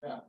Yeah.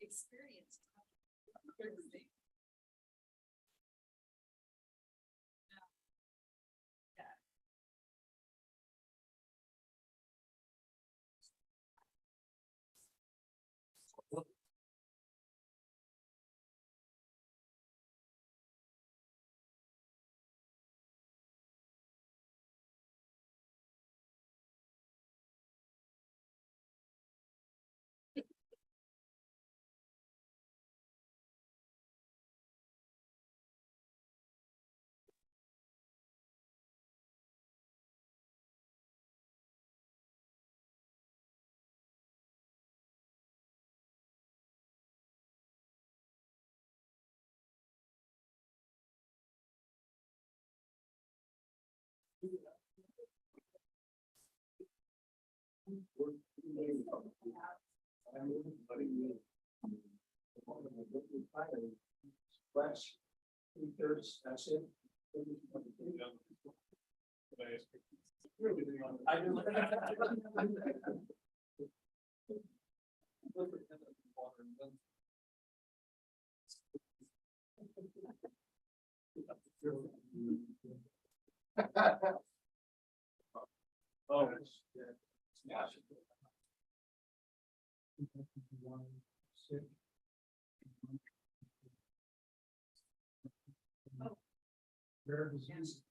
Experience. Fresh. 2/3, that's it. I do. Oh. Yeah. Rare diseases.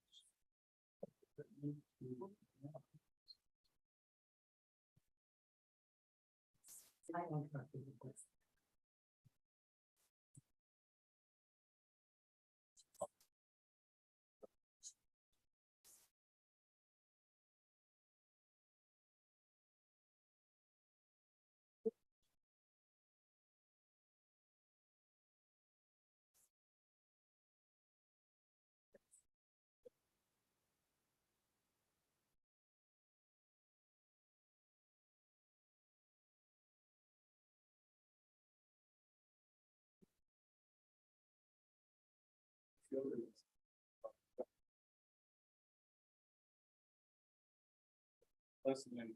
Less than anything.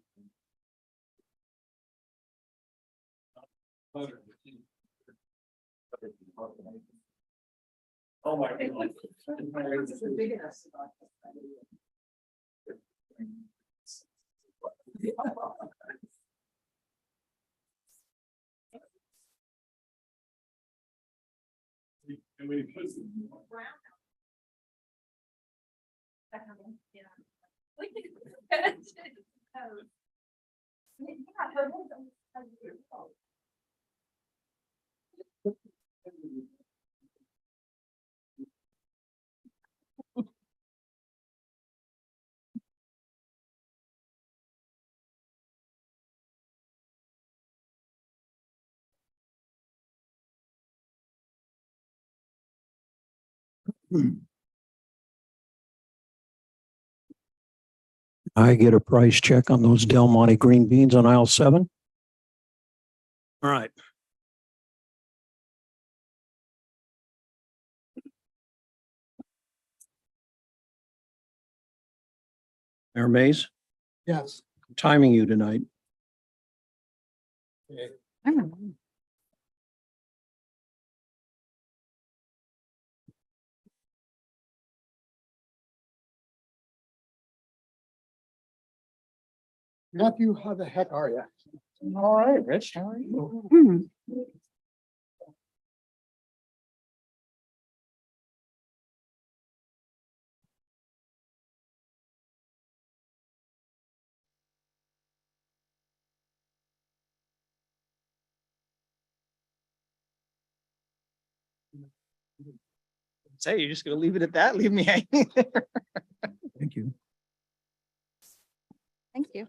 Oh my God. And we put some. I get a price check on those Del Monte green beans on aisle 7. All right. Mayor Mays, Yes. I'm timing you tonight. Matthew, how the heck are you? All right, Rich, how are you? Say, you're just gonna leave it at that? Leave me hanging there? Thank you. Thank you.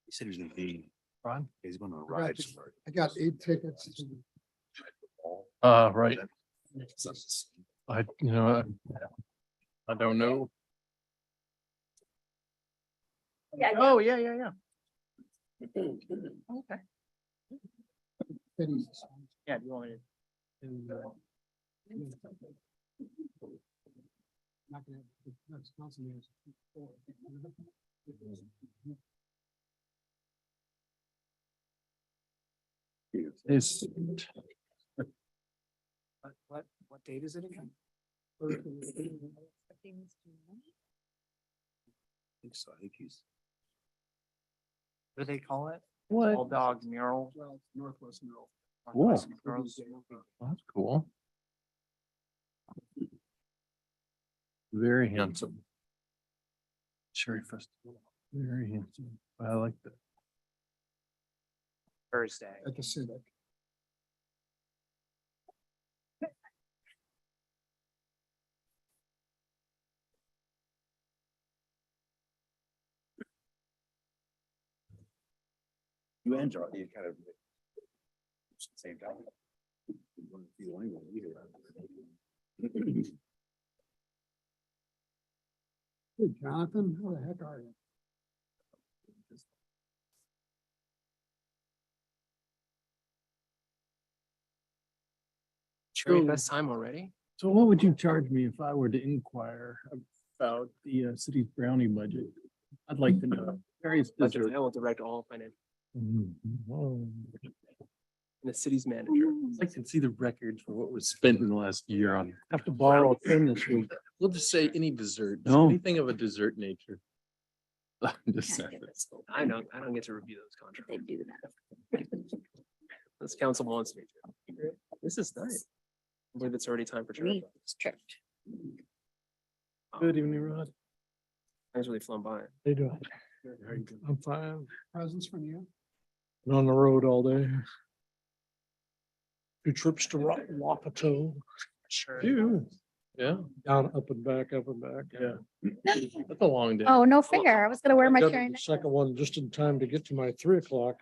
He said he was gonna be. Ron? He's gonna I got ride. the- I got 8 tickets. Right. I don't know. Oh, yeah, yeah, yeah. Okay. Cities. Yeah, do you want me Not gonna have- that's council meetings. It's, what date is it again? I think so. I think he's. What do they call it? what? Old dog mural. Well, it's Northwest Middle. Cool. Girls. That's cool. Very handsome. Cherry Festival, very handsome. I like that. Thursday. At the Civic. You and Charlie, you kind of. Same time. You wouldn't feel anyone either. Hey, Jonathan, how the heck are you? Cherry Fest time already? So what would you charge me if I were to inquire about the city's brownie budget? I'd like to know. Various Budget, desserts. I will direct all financial, Oh, and the city's manager. I'd like to see the records for what was spent in the last year on. Have to borrow a pen this week. We'll just say any dessert, No. anything of a dessert nature. I'm just saying. I don't get to review those contracts. They do that. This council wants me to. This is nice. I believe it's already time for church. Strict. Good evening, Rod. Time's really flown by. How you doing? I'm fine. Presents from you? Been on the road all day. 2 trips to Wapato. Sure. Yeah. Down, up and back, yeah. That's a long day. Oh, no fair. I was gonna wear my Got cherry. the second one just in time to get to my 3 o'clock.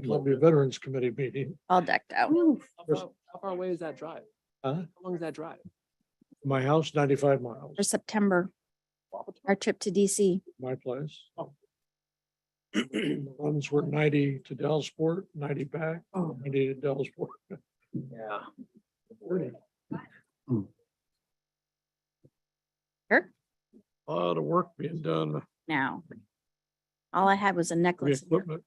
Columbia Veterans Committee meeting. All decked out. How far away is that drive? Huh? How long is that drive? My house, 95 miles, For September, our trip to DC. my place. The Ones were 90 to Dellsport, 90 back, 90 to Dellsport. Yeah. 40. Sure. A lot of work being done, Now. All I had was a the necklace. equipment.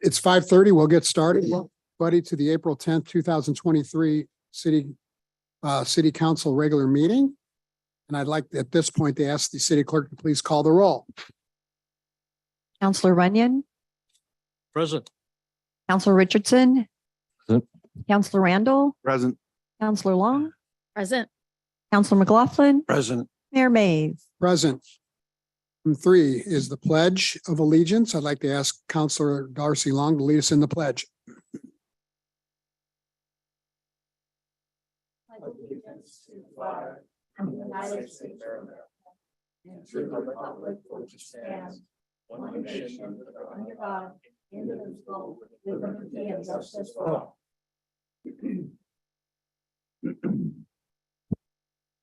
It's 5:30. We'll get started. Buddy, to the April 10th, 2023 City Council regular meeting. And I'd like at this point to ask the city clerk to please call the roll. Counselor Runyon, Present. Counselor Richardson. Present. Counselor Randall, Present. Counselor Long, Present. Counselor McLaughlin, Present. Mayor Mays. Present. Item 3 is the Pledge of Allegiance. I'd like to ask Counselor Darcy Long to lead us in the pledge.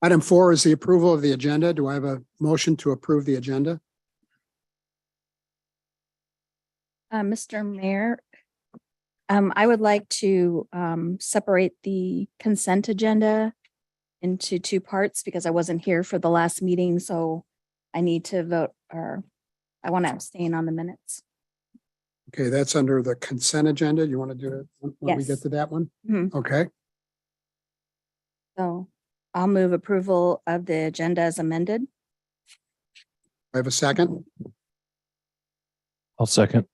Item 4 is the approval of the agenda. Do I have a motion to approve the agenda? Mr. Mayor, I would like to separate the consent agenda into two parts because I wasn't here for the last meeting, so I need to vote, or I want to abstain on the minutes. Okay, that's under the consent agenda. You want to do it when we get Yes. to that one? Mhm. Okay, So I'll move approval of the agenda as amended. I have a second. I'll second.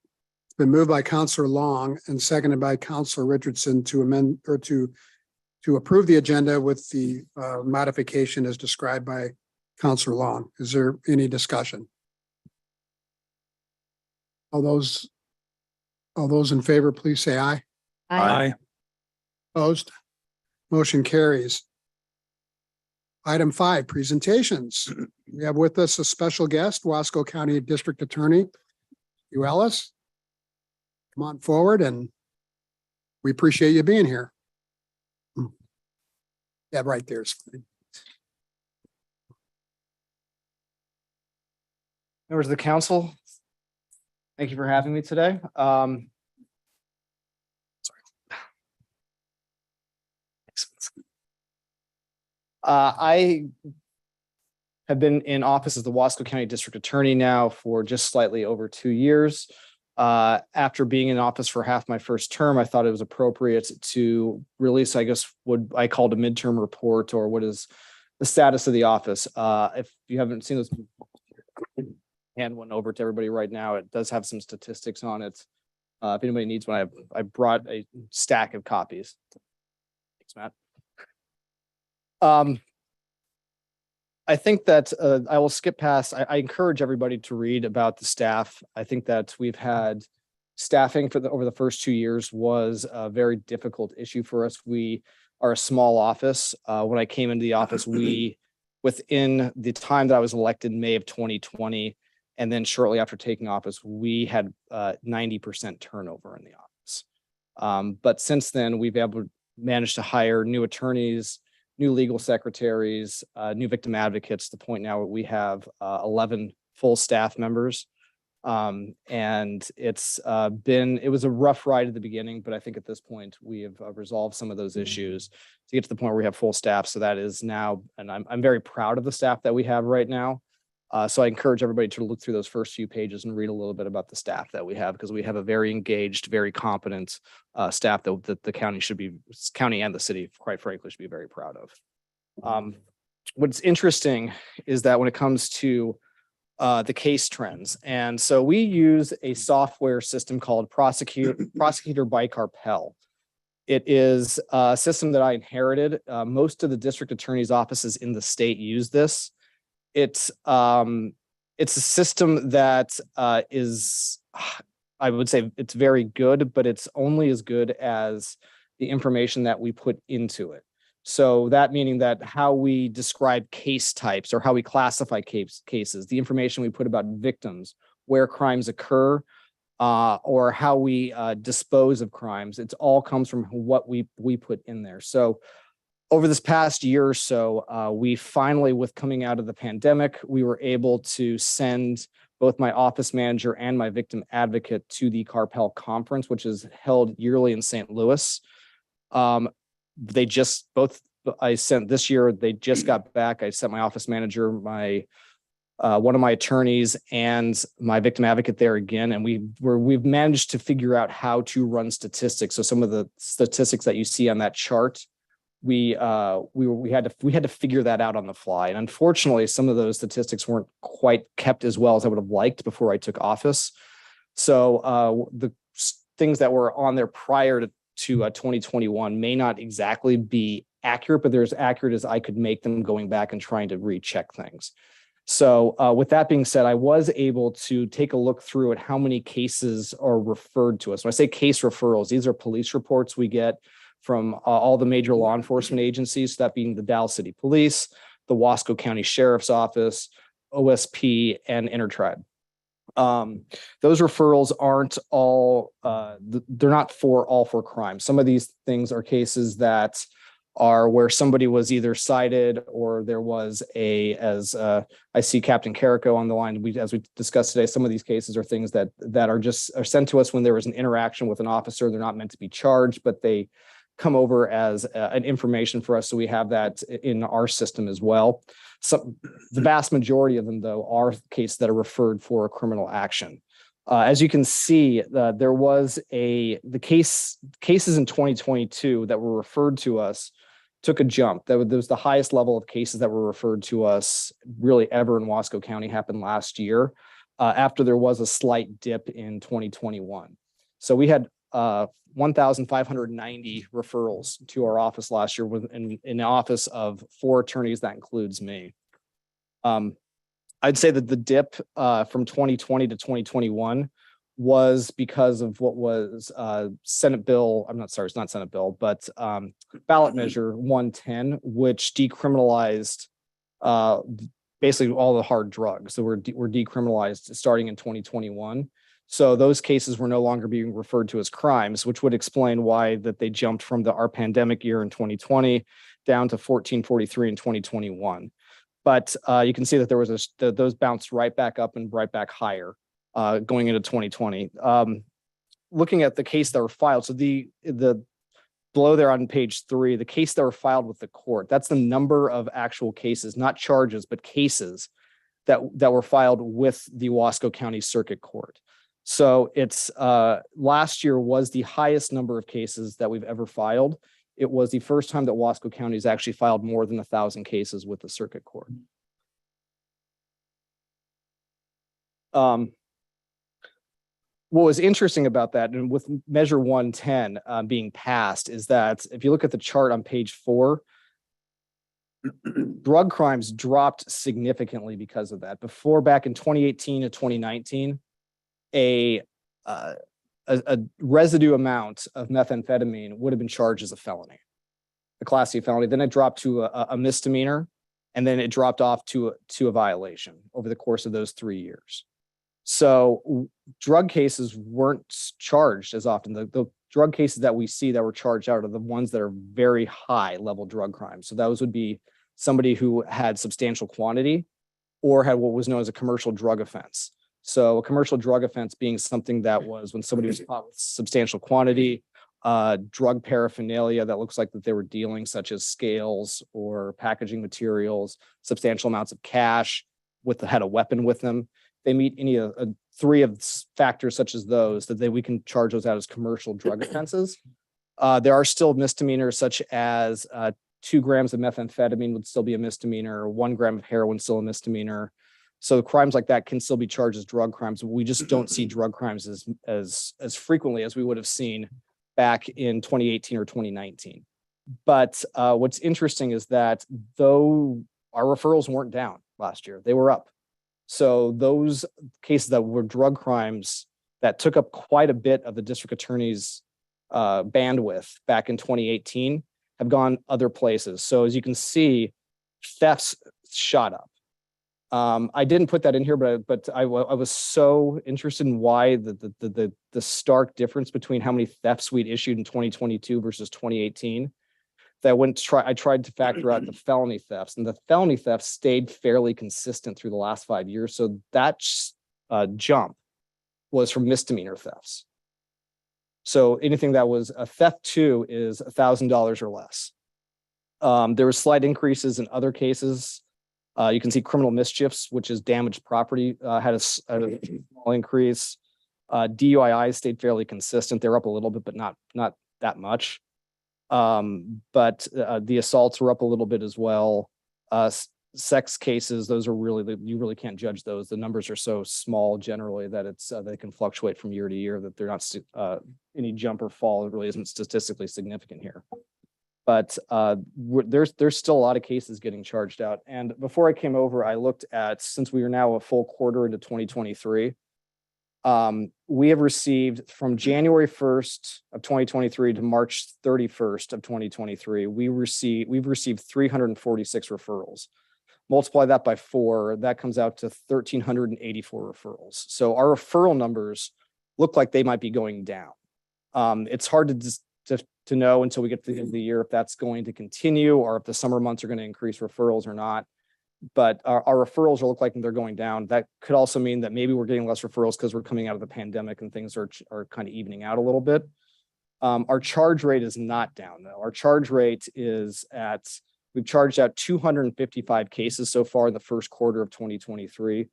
It's been moved by Counselor Long and seconded by Counselor Richardson to amend or to approve the agenda with the modification as described by Counselor Long. Is there any discussion? All those in favor, please say aye. Opposed? Motion carries. Item 5, presentations. We have with us a special guest, Wasco County District Attorney, Hugh Ellis. Come on forward, and we appreciate you being here. Yeah, right there's. Members of the council, thank you for having me today. I have been in office as the Wasco County District Attorney now for just slightly over 2 years. After being in office for half my first term, I thought it was appropriate to release, I guess, what I called a midterm report, or what is the status of the office. If you haven't seen this, hand one over to everybody right now. It does have some statistics on it. If anybody needs one, I brought a stack of copies. Thanks, Matt. I think that I will skip past. I encourage everybody to read about the staff. I think that we've had staffing over the first 2 years was a very difficult issue for us. We are a small office. When I came into the office, within the time that I was elected, May of 2020, and then shortly after taking office, we had 90% turnover in the office. But since then, we've managed to hire new attorneys, new legal secretaries, new victim advocates, to the point now where we have 11 full staff members. And it was a rough ride at the beginning, but I think at this point we have resolved some of those issues to get to the point where we have full staff. So that is now, and I'm very proud of the staff that we have right now. So I encourage everybody to look through those first few pages and read a little bit about the staff that we have, because we have a very engaged, very competent staff that the county and the city, quite frankly, should be very proud of. What's interesting is that when it comes to the case trends, and so we use a software system called Prosecutor by Carpel. It is a system that I inherited. Most of the district attorney's offices in the state use this. It's a system that is, I would say, it's very good, but it's only as good as the information that we put into it. So that meaning that how we describe case types, or how we classify cases, the information we put about victims, where crimes occur, or how we dispose of crimes, it all comes from what we put in there. So over this past year or so, we finally, with coming out of the pandemic, we were able to send both my office manager and my victim advocate to the Carpel conference, which is held yearly in St. Louis. I sent this year, they just got back. I sent my office manager, one of my attorneys, and my victim advocate there again. And we've managed to figure out how to run statistics. So some of the statistics that you see on that chart, we had to figure that out on the fly. And unfortunately, some of those statistics weren't quite kept as well as I would have liked before I took office. So the things that were on there prior to 2021 may not exactly be accurate, but they're as accurate as I could make them, going back and trying to recheck things. So with that being said, I was able to take a look through at how many cases are referred to us. When I say case referrals, these are police reports we get from all the major law enforcement agencies, that being the Dallas City Police, the Wasco County Sheriff's Office, OSP, and Intertribe. Those referrals aren't all, they're not for all four crimes. Some of these things are cases that are where somebody was either cited or there was as I see Captain Carrico on the line. As we discussed today, some of these cases are things that are sent to us when there was an interaction with an officer. They're not meant to be charged, but they come over as an information for us. So we have that in our system as well. The vast majority of them, though, are cases that are referred for a criminal action. As you can see, there was the cases in 2022 that were referred to us took a jump. There was the highest level of cases that were referred to us really ever in Wasco County happened last year, after there was a slight dip in 2021. So we had 1,590 referrals to our office last year in the office of 4 attorneys. That includes me. I'd say that the dip from 2020 to 2021 was because of what was Senate bill. I'm not sorry, it's not Senate bill, but ballot measure 110, which decriminalized basically all the hard drugs that were decriminalized starting in 2021. So those cases were no longer being referred to as crimes, which would explain why that they jumped from our pandemic year in 2020 down to 1443 in 2021. But you can see that there was those bounced right back up and right back higher going into 2020. Looking at the case that were filed, so the below there on page 3, the case that were filed with the court, that's the number of actual cases, not charges, but cases that were filed with the Wasco County Circuit Court. So it's last year was the highest number of cases that we've ever filed. It was the first time that Wasco County has actually filed more than 1,000 cases with the circuit court. What was interesting about that, and with Measure 110 being passed, is that if you look at the chart on page 4, drug crimes dropped significantly because of that. Before, back in 2018 to 2019, a residue amount of methamphetamine would have been charged as a felony, a Class C felony. Then it dropped to a misdemeanor, and then it dropped off to a violation over the course of those 3 years. So drug cases weren't charged as often. The drug cases that we see that were charged out are the ones that are very high level drug crimes. So those would be somebody who had substantial quantity or had what was known as a commercial drug offense. So a commercial drug offense being something that was when somebody was caught with substantial quantity, drug paraphernalia that looks like that they were dealing, such as scales or packaging materials, substantial amounts of cash, had a weapon with them. They meet any of 3 of factors such as those, that we can charge those out as commercial drug offenses. There are still misdemeanors such as 2 grams of methamphetamine would still be a misdemeanor, or 1 gram of heroin still a misdemeanor. So crimes like that can still be charged as drug crimes. We just don't see drug crimes as frequently as we would have seen back in 2018 or 2019. But what's interesting is that though our referrals weren't down last year, they were up. So those cases that were drug crimes that took up quite a bit of the district attorney's bandwidth back in 2018 have gone other places. So as you can see, thefts shot up. I didn't put that in here, but I was so interested in why the stark difference between how many thefts we'd issued in 2022 versus 2018. That I tried to factor out the felony thefts, and the felony thefts stayed fairly consistent through the last 5 years. So that jump was from misdemeanor thefts. So anything that was a theft 2 is $1,000 or less. There were slight increases in other cases. You can see criminal mischiefs, which is damaged property, had a small increase. DUIs stayed fairly consistent. They're up a little bit, but not that much. But the assaults were up a little bit as well. Sex cases, those are you really can't judge those. The numbers are so small generally that they can fluctuate from year to year, that they're not any jump or fall really isn't statistically significant here. But there's still a lot of cases getting charged out. And before I came over, I looked at, since we are now a full quarter into 2023, we have received from January 1st of 2023 to March 31st of 2023, we've received 346 referrals. Multiply that by 4, that comes out to 1,384 referrals. So our referral numbers look like they might be going down. It's hard to know until we get to the end of the year if that's going to continue or if the summer months are going to increase referrals or not. But our referrals look like they're going down. That could also mean that maybe we're getting less referrals because we're coming out of the pandemic and things are kind of evening out a little bit. Our charge rate is not down though. Our charge rate is we've charged out 255 cases so far in the first quarter of 2023.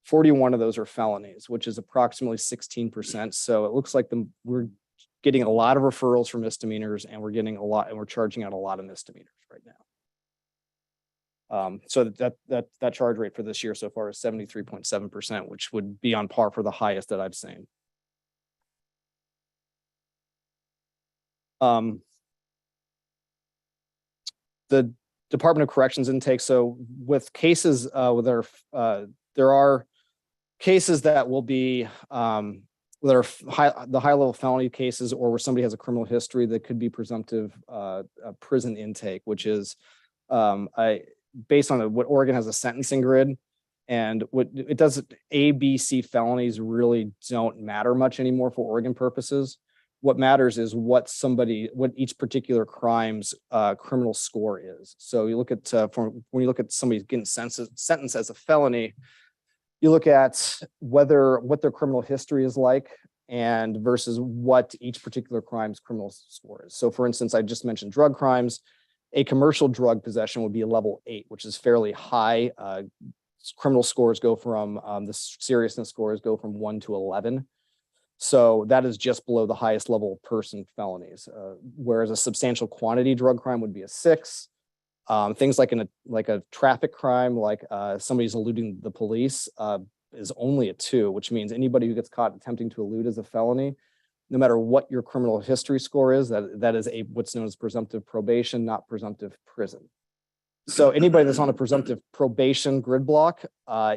41 of those are felonies, which is approximately 16%. So it looks like we're getting a lot of referrals for misdemeanors and we're charging out a lot of misdemeanors right now. So that charge rate for this year so far is 73.7%, which would be on par for the highest that I've seen. The Department of Corrections intake. So with cases there are cases that will be that are the high level felony cases or where somebody has a criminal history that could be presumptive prison intake, which is based on what Oregon has a sentencing grid. And what it does, A, B, C felonies really don't matter much anymore for Oregon purposes. What matters is what each particular crime's criminal score is. So you look at when you look at somebody getting sentenced as a felony, you look at what their criminal history is like and versus what each particular crime's criminal score is. So for instance, I just mentioned drug crimes. A commercial drug possession would be a level 8, which is fairly high. Criminal scores go from the seriousness scores go from 1 to 11. So that is just below the highest level person felonies, whereas a substantial quantity drug crime would be a 6. Things like a traffic crime, like somebody's eluding the police, is only a 2, which means anybody who gets caught attempting to elude as a felony, no matter what your criminal history score is, that is what's known as presumptive probation, not presumptive prison. So anybody that's on a presumptive probation grid block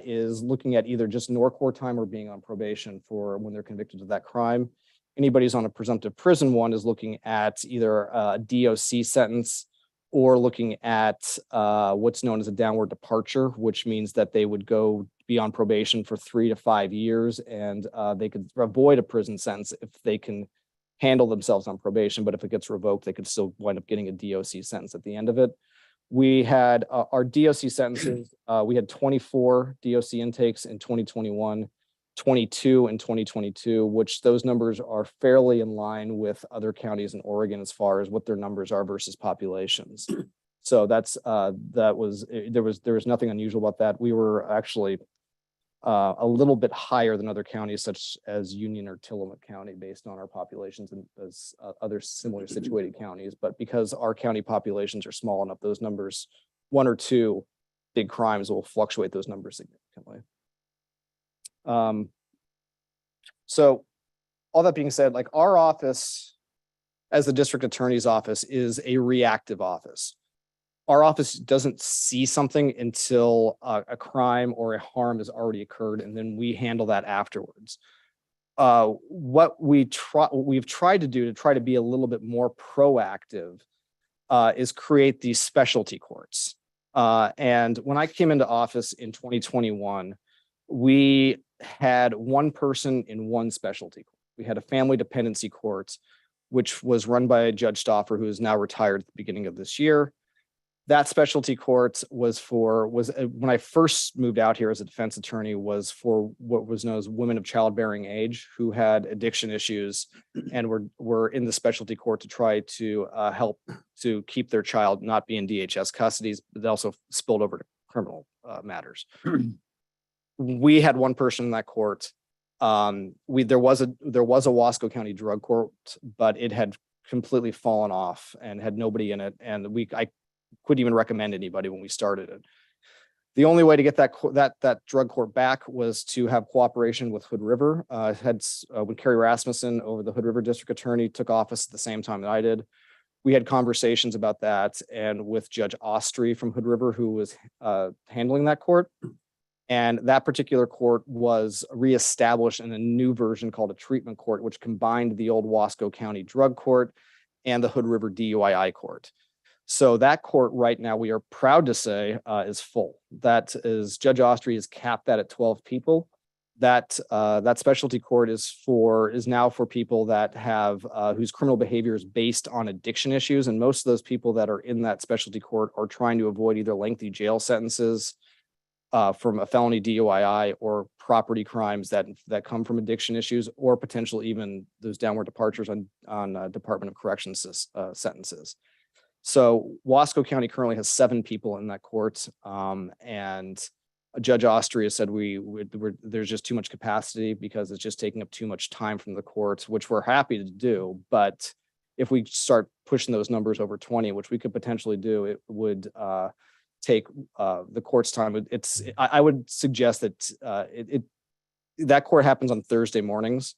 is looking at either just Norcore time or being on probation for when they're convicted of that crime. Anybody who's on a presumptive prison one is looking at either a DOC sentence or looking at what's known as a downward departure, which means that they would go be on probation for 3 to 5 years and they could avoid a prison sentence if they can handle themselves on probation. But if it gets revoked, they could still wind up getting a DOC sentence at the end of it. We had our DOC sentences. We had 24 DOC intakes in 2021, 22 in 2022, which those numbers are fairly in line with other counties in Oregon as far as what their numbers are versus populations. So there was nothing unusual about that. We were actually a little bit higher than other counties such as Union or Tillamook County based on our populations and as other similar situated counties. But because our county populations are small enough, those numbers, 1 or 2 big crimes will fluctuate those numbers significantly. So all that being said, like our office as the district attorney's office is a reactive office. Our office doesn't see something until a crime or a harm has already occurred, and then we handle that afterwards. What we've tried to do to try to be a little bit more proactive is create these specialty courts. And when I came into office in 2021, we had 1 person in 1 specialty court. We had a family dependency court, which was run by Judge Stauffer, who is now retired at the beginning of this year. That specialty court was when I first moved out here as a defense attorney, was for what was known as women of childbearing age who had addiction issues and were in the specialty court to try to help to keep their child not be in DHS custodies, but they also spilled over to criminal matters. We had 1 person in that court. There was a Wasco County drug court, but it had completely fallen off and had nobody in it. And I couldn't even recommend anybody when we started it. The only way to get that drug court back was to have cooperation with Hood River. When Kerry Rasmussen, over the Hood River district attorney, took office at the same time that I did, we had conversations about that, and with Judge Austri from Hood River, who was handling that court. And that particular court was reestablished in a new version called a treatment court, which combined the old Wasco County drug court and the Hood River DUII court. So that court right now, we are proud to say, is full. That is, Judge Austria has capped that at 12 people. That specialty court is now for people that have whose criminal behavior is based on addiction issues. And most of those people that are in that specialty court are trying to avoid either lengthy jail sentences from a felony DUI or property crimes that come from addiction issues, or potential even those downward departures on Department of Corrections sentences. So Wasco County currently has 7 people in that court, and Judge Austria said there's just too much capacity because it's just taking up too much time from the courts, which we're happy to do. But if we start pushing those numbers over 20, which we could potentially do, it would take the court's time. I would suggest that that court happens on Thursday mornings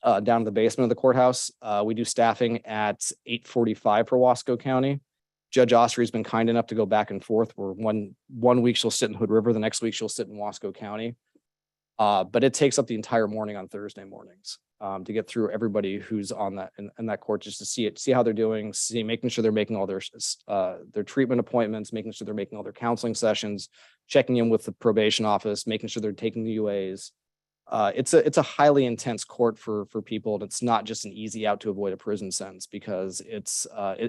down in the basement of the courthouse. We do staffing at 8:45 for Wasco County. Judge Austria has been kind enough to go back and forth where one week she'll sit in Hood River, the next week she'll sit in Wasco County. But it takes up the entire morning on Thursday mornings to get through everybody who's on that in that court, just to see how they're doing, making sure they're making all their treatment appointments, making sure they're making all their counseling sessions, checking in with the probation office, making sure they're taking the UAs. It's a highly intense court for people, and it's not just an easy out to avoid a prison sentence, because it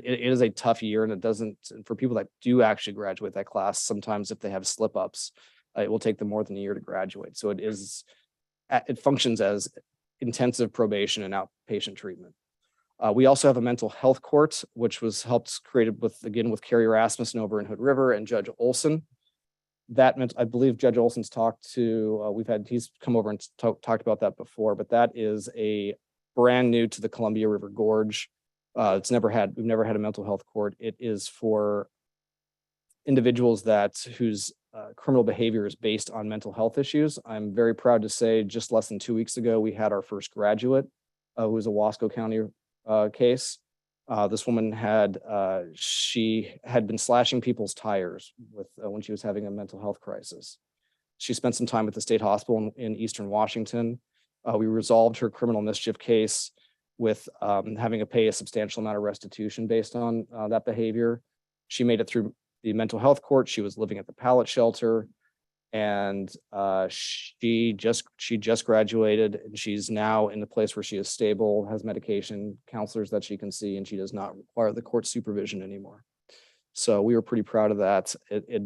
is a tough year, and for people that do actually graduate that class, sometimes if they have slip ups, it will take them more than a year to graduate. So it functions as intensive probation and outpatient treatment. We also have a mental health court, which was created with Carrie Rasmussen over in Hood River and Judge Olson. I believe Judge Olson's he's come over and talked about that before, but that is a brand new to the Columbia River Gorge. We've never had a mental health court. It is for individuals whose criminal behavior is based on mental health issues. I'm very proud to say just less than 2 weeks ago, we had our first graduate who was a Wasco County case. This woman she had been slashing people's tires when she was having a mental health crisis. She spent some time at the state hospital in Eastern Washington. We resolved her criminal mischief case with having to pay a substantial amount of restitution based on that behavior. She made it through the mental health court. She was living at the pallet shelter, and she just graduated, and she's now in the place where she is stable, has medication, counselors that she can see, and she does not require the court supervision anymore. So we were pretty proud of that.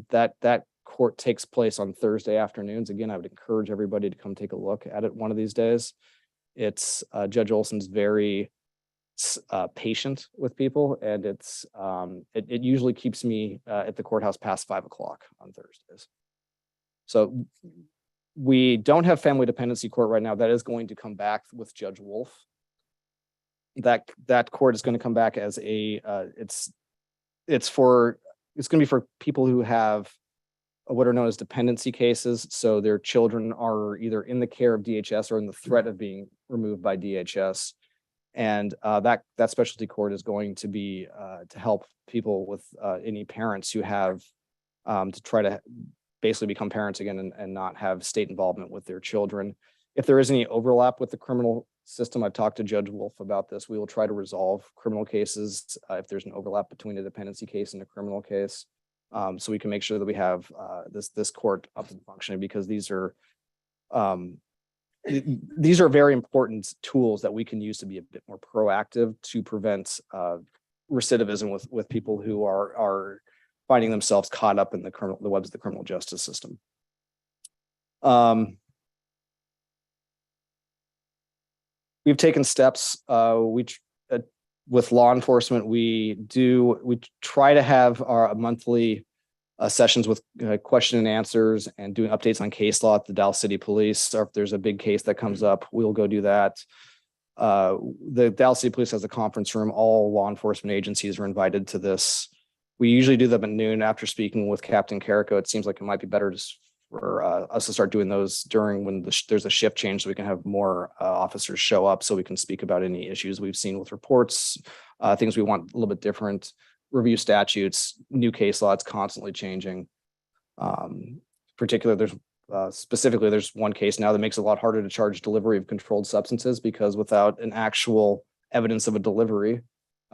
That court takes place on Thursday afternoons. Again, I would encourage everybody to come take a look at it one of these days. It's Judge Olson's very patient with people, and it usually keeps me at the courthouse past 5 o'clock on Thursdays. So we don't have family dependency court right now. That is going to come back with Judge Wolf. That court is going to come back as it's going to be for people who have what are known as dependency cases. So their children are either in the care of DHS or in the threat of being removed by DHS. And that specialty court is going to be to help people with any parents who have to try to basically become parents again and not have state involvement with their children. If there is any overlap with the criminal system, I've talked to Judge Wolf about this. We will try to resolve criminal cases if there's an overlap between a dependency case and a criminal case, so we can make sure that we have this court up and functioning, because these are very important tools that we can use to be a bit more proactive to prevent recidivism with people who are finding themselves caught up in the webs of the criminal justice system. We've taken steps. With law enforcement, we try to have our monthly sessions with question and answers and doing updates on case law at the Dallas City Police. Or if there's a big case that comes up, we'll go do that. The Dallas City Police has a conference room. All law enforcement agencies are invited to this. We usually do them at noon. After speaking with Captain Carrico, it seems like it might be better for us to start doing those during when there's a shift change, so we can have more officers show up, so we can speak about any issues we've seen with reports, things we want a little bit different, review statutes, new case law. It's constantly changing. Particularly, there's one case now that makes it a lot harder to charge delivery of controlled substances, because without an actual evidence of a delivery,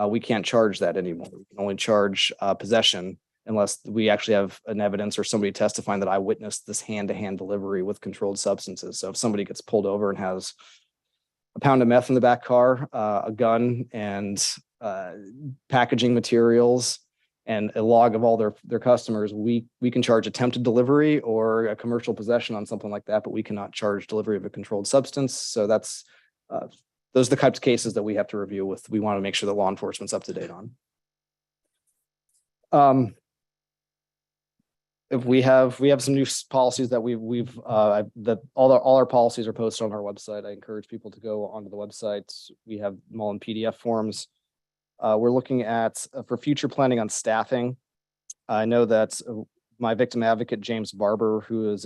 we can't charge that anymore. We can only charge possession unless we actually have an evidence or somebody testifying that I witnessed this hand-to-hand delivery with controlled substances. So if somebody gets pulled over and has a pound of meth in the back car, a gun, and packaging materials, and a log of all their customers, we can charge attempted delivery or a commercial possession on something like that, but we cannot charge delivery of a controlled substance. So that's those are the types of cases that we have to review with. We want to make sure that law enforcement's up to date on. If we have some new policies that we've that all our policies are posted on our website. I encourage people to go onto the website. We have them all in PDF forms. We're looking at for future planning on staffing. I know that my victim advocate, James Barber, who is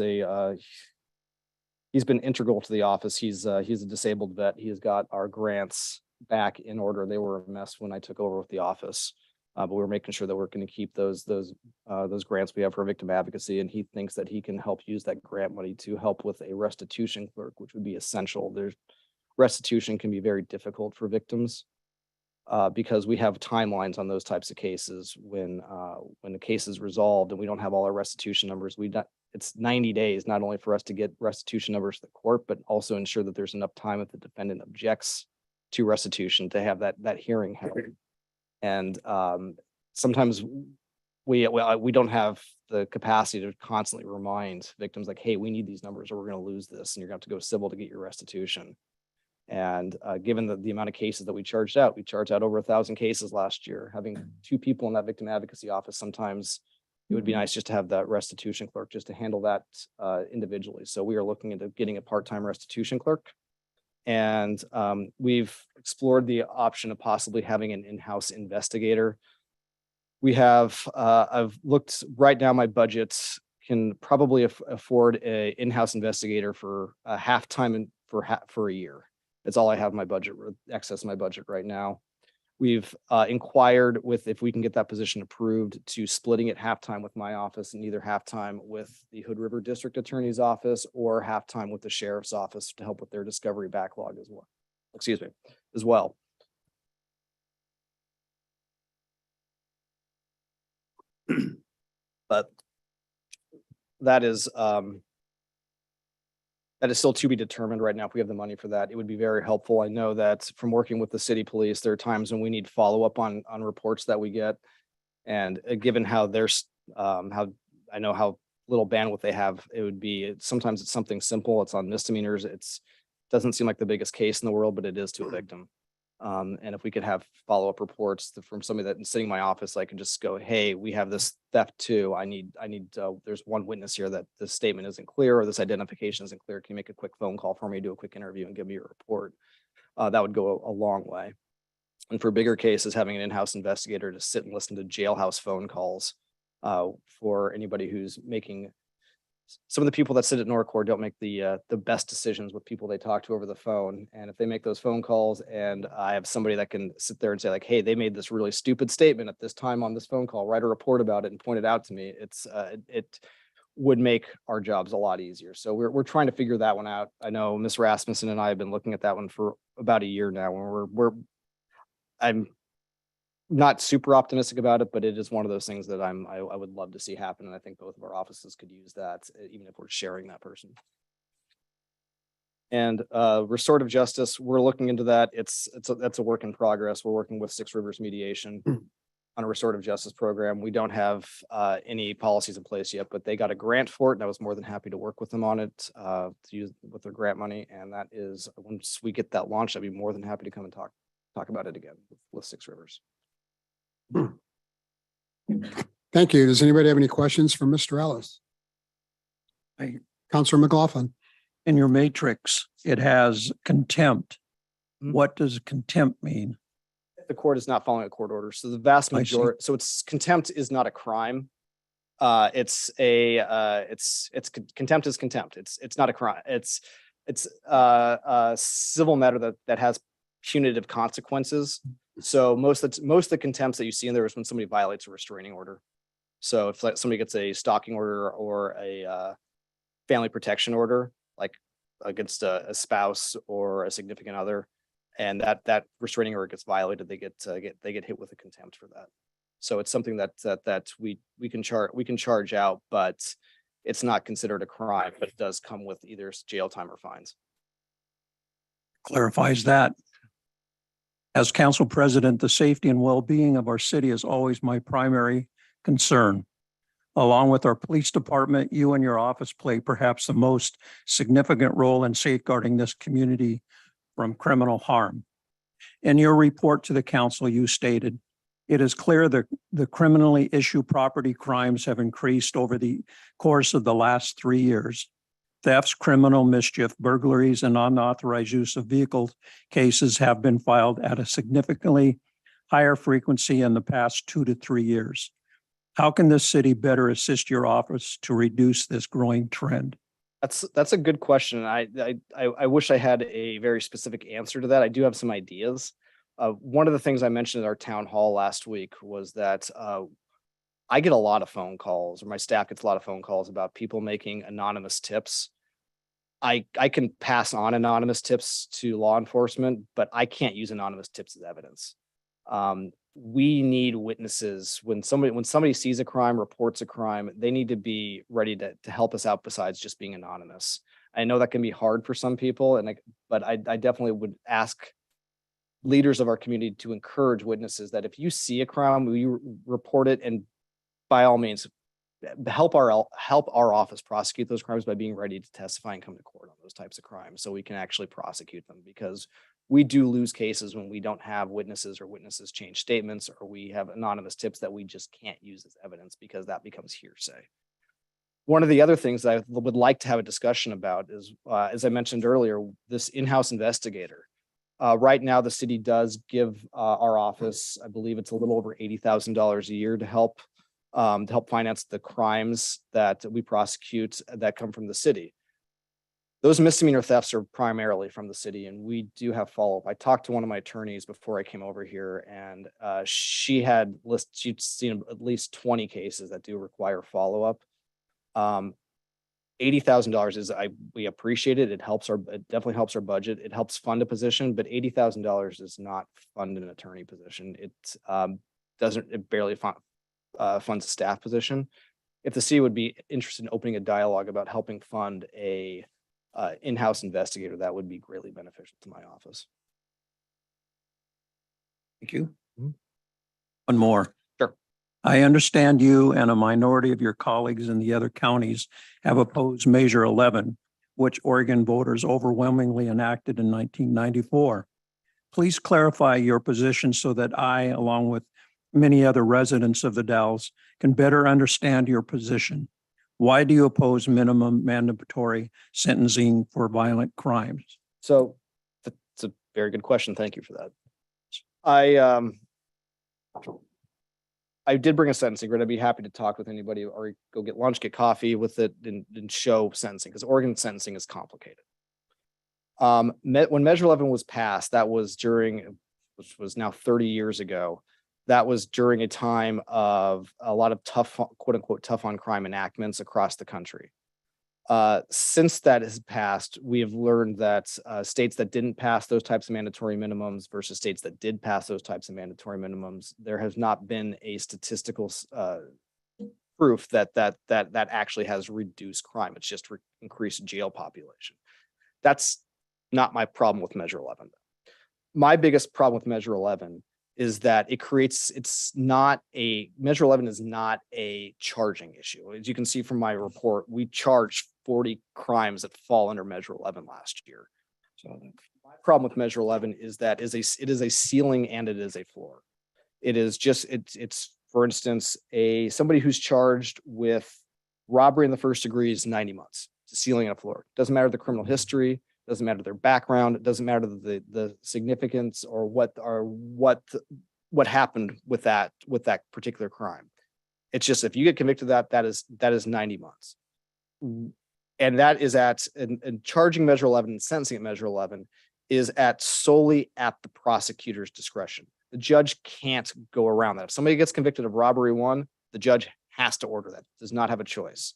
he's been integral to the office. He's a disabled vet. He has got our grants back in order. They were a mess when I took over with the office. But we're making sure that we're going to keep those grants we have for victim advocacy. And he thinks that he can help use that grant money to help with a restitution clerk, which would be essential. Restitution can be very difficult for victims because we have timelines on those types of cases. When the case is resolved and we don't have all our restitution numbers, it's 90 days, not only for us to get restitution numbers to the court, but also ensure that there's enough time if the defendant objects to restitution to have that hearing held. And sometimes we don't have the capacity to constantly remind victims like, hey, we need these numbers or we're going to lose this and you're going to have to go civil to get your restitution. And given the amount of cases that we charged out over 1,000 cases last year. Having 2 people in that victim advocacy office, sometimes it would be nice just to have that restitution clerk just to handle that individually. So we are looking into getting a part-time restitution clerk. And we've explored the option of possibly having an in-house investigator. I've looked right now, my budget can probably afford a in-house investigator for a half-time for a year. That's all I have in my budget, excess in my budget right now. We've inquired with if we can get that position approved to splitting it halftime with my office and either halftime with the Hood River District Attorney's office or halftime with the Sheriff's office to help with their discovery backlog as well. As well. But that is still to be determined right now if we have the money for that. It would be very helpful. I know that from working with the city police, there are times when we need follow-up on reports that we get. And given how how I know how little bandwidth they have, sometimes it's something simple. It's on misdemeanors. Doesn't seem like the biggest case in the world, but it is to a victim. And if we could have follow-up reports from somebody that's sitting in my office, I can just go, hey, we have this theft too. There's one witness here that this statement isn't clear or this identification isn't clear. Can you make a quick phone call for me, do a quick interview and give me a report? That would go a long way. And for bigger cases, having an in-house investigator to sit and listen to jailhouse phone calls for anybody who's making. Some of the people that sit at Norcor don't make the best decisions with people they talk to over the phone. And if they make those phone calls and I have somebody that can sit there and say like, hey, they made this really stupid statement at this time on this phone call, write a report about it and point it out to me. It would make our jobs a lot easier. So we're trying to figure that one out. I know Ms. Rasmussen and I have been looking at that one for about a year now. When I'm not super optimistic about it, but it is one of those things that I would love to see happen. And I think both of our offices could use that, even if we're sharing that person. And restorative justice, we're looking into that. That's a work in progress. We're working with Six Rivers Mediation on a restorative justice program. We don't have any policies in place yet, but they got a grant for it. And I was more than happy to work with them on it to use with their grant money. And that is, once we get that launched, I'd be more than happy to come and talk about it again with Six Rivers. Thank you. Does anybody have any questions for Mr. Ellis? Counselor McLaughlin. In your matrix, it has contempt. What does contempt mean? The court is not following a court order. So the vast I see. majority, so contempt is not a crime. Contempt is contempt. It's not a crime. It's a civil matter that has punitive consequences. So most of the contempts that you see in there is when somebody violates a restraining order. So if somebody gets a stalking order or a family protection order, like against a spouse or a significant other, And that restraining order gets violated, they get hit with a contempt for that. So it's something that we can charge out, but it's not considered a crime, but it does come with either jail time or fines. Clarifies that. As council president, the safety and well-being of our city is always my primary concern. Along with our police department, you and your office play perhaps the most significant role in safeguarding this community from criminal harm. In your report to the council, you stated, it is clear that the criminally issued property crimes have increased over the course of the last 3 years. Thefts, criminal mischief, burglaries, and unauthorized use of vehicles cases have been filed at a significantly higher frequency in the past 2 to 3 years. How can this city better assist your office to reduce this growing trend? That's a good question. I wish I had a very specific answer to that. I do have some ideas. One of the things I mentioned at our town hall last week was that I get a lot of phone calls, or my staff gets a lot of phone calls about people making anonymous tips. I can pass on anonymous tips to law enforcement, but I can't use anonymous tips as evidence. We need witnesses. When somebody sees a crime, reports a crime, they need to be ready to help us out besides just being anonymous. I know that can be hard for some people, but I definitely would ask leaders of our community to encourage witnesses that if you see a crime, you report it, and by all means, help our office prosecute those crimes by being ready to testify and come to court on those types of crimes so we can actually prosecute them, because we do lose cases when we don't have witnesses, or witnesses change statements, or we have anonymous tips that we just can't use as evidence because that becomes hearsay. One of the other things that I would like to have a discussion about is, as I mentioned earlier, this in-house investigator. Right now, the city does give our office, I believe it's a little over $80,000 a year to help finance the crimes that we prosecute that come from the city. Those misdemeanor thefts are primarily from the city, and we do have follow-up. I talked to one of my attorneys before I came over here, and she'd seen at least 20 cases that do require follow-up. $80,000 is, we appreciate it. It definitely helps our budget. It helps fund a position, but $80,000 does not fund an attorney position. It barely funds a staff position. If the city would be interested in opening a dialogue about helping fund a in-house investigator, that would be greatly beneficial to my office. Thank you. One more. Sure. I understand you and a minority of your colleagues in the other counties have opposed Measure 11, which Oregon voters overwhelmingly enacted in 1994. Please clarify your position so that I, along with many other residents of the Dalles, can better understand your position. Why do you oppose minimum mandatory sentencing for violent crimes? So that's a very good question. Thank you for that. I did bring a sentencing grid. I'd be happy to talk with anybody, or go get lunch, get coffee with it, and show sentencing, because Oregon sentencing is complicated. When Measure 11 was passed, that was which was now 30 years ago. That was during a time of a lot of tough, quote unquote, tough on crime enactments across the country. Since that has passed, we have learned that states that didn't pass those types of mandatory minimums versus states that did pass those types of mandatory minimums, there has not been a statistical proof that actually has reduced crime. It's just increased jail population. That's not my problem with Measure 11. My biggest problem with Measure 11 is that Measure 11 is not a charging issue. As you can see from my report, we charged 40 crimes that fall under Measure 11 last year. So my problem with Measure 11 is that it is a ceiling and it is a floor. It's for instance, somebody who's charged with robbery in the first degree is 90 months. It's a ceiling and a floor. Doesn't matter the criminal history, doesn't matter their background, it doesn't matter the significance or what happened with that particular crime. It's just, if you get convicted of that is 90 months. And that is and charging Measure 11 and sentencing at Measure 11 is solely at the prosecutor's discretion. The judge can't go around that. If somebody gets convicted of robbery 1, the judge has to order that, does not have a choice.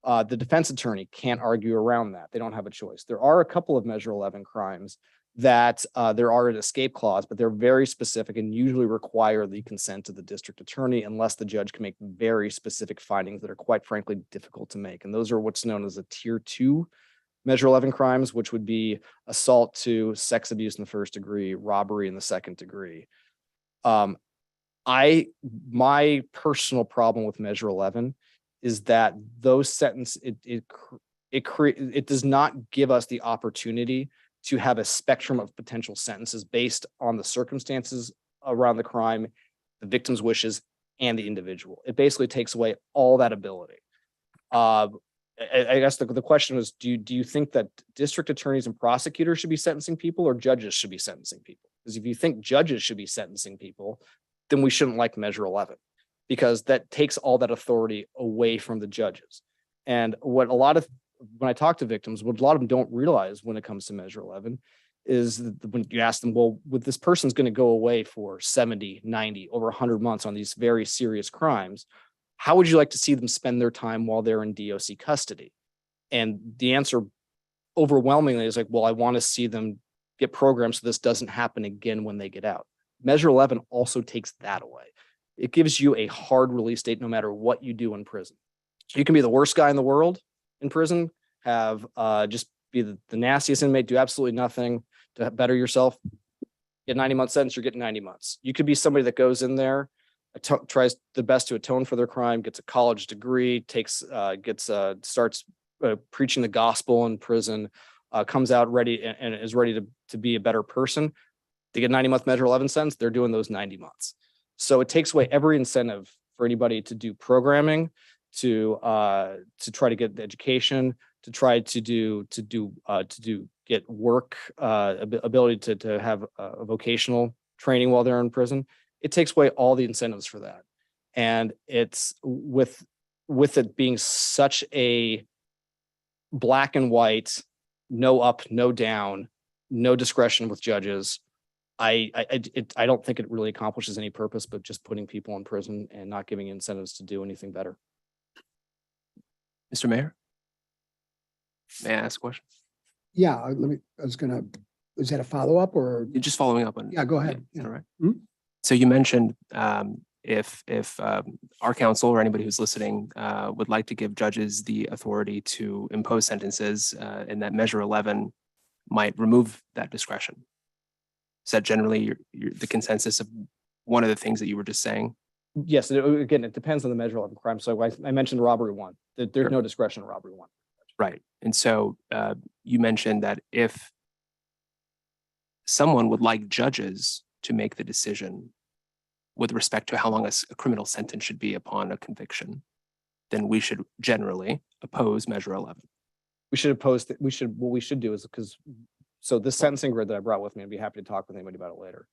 The defense attorney can't argue around that. They don't have a choice. There are a couple of Measure 11 crimes that there are an escape clause, but they're very specific and usually require the consent of the district attorney unless the judge can make very specific findings that are quite frankly difficult to make. And those are what's known as a tier 2 Measure 11 crimes, which would be assault to sex abuse in the first degree, robbery in the second degree. My personal problem with Measure 11 is that those it does not give us the opportunity to have a spectrum of potential sentences based on the circumstances around the crime, the victim's wishes, and the individual. It basically takes away all that ability. I guess the question is, do you think that district attorneys and prosecutors should be sentencing people or judges should be sentencing people? Because if you think judges should be sentencing people, then we shouldn't like Measure 11, because that takes all that authority away from the judges. And when I talk to victims, what a lot of them don't realize when it comes to Measure 11 is that when you ask them, well, with this person's going to go away for 70, 90, over 100 months on these very serious crimes, how would you like to see them spend their time while they're in DOC custody? And the answer overwhelmingly is like, well, I want to see them get programmed so this doesn't happen again when they get out. Measure 11 also takes that away. It gives you a hard release date no matter what you do in prison. You can be the worst guy in the world in prison, have just be the nastiest inmate, do absolutely nothing to better yourself, get 90-month sentence, you're getting 90 months. You could be somebody that goes in there, tries the best to atone for their crime, gets a college degree, starts preaching the gospel in prison, comes out ready and is ready to be a better person. They get 90-month Measure 11 sentence, they're doing those 90 months. So it takes away every incentive for anybody to do programming, to try to get the education, to try to get work, ability to have a vocational training while they're in prison. It takes away all the incentives for that. And it's with it being such a black and white, no up, no down, no discretion with judges. I don't think it really accomplishes any purpose, but just putting people in prison and not giving incentives to do anything better. Mr. Mayor? May I ask a question? Yeah, is that a follow-up or? You're just following up on. Yeah, go ahead. Is that Yeah. right? Hmm? So you mentioned if our council or anybody who's listening would like to give judges the authority to impose sentences, and that Measure 11 might remove that discretion. Is that generally the consensus of one of the things that you were just saying? Yes, again, it depends on the Measure 11 crime. So I mentioned robbery 1. There's Sure. no discretion in robbery 1. Right. And so you mentioned that if someone would like judges to make the decision with respect to how long a criminal sentence should be upon a conviction, then we should generally oppose Measure 11. We should oppose that. What we should do is so this sentencing grid that I brought with me, I'd be happy to talk with anybody about it later.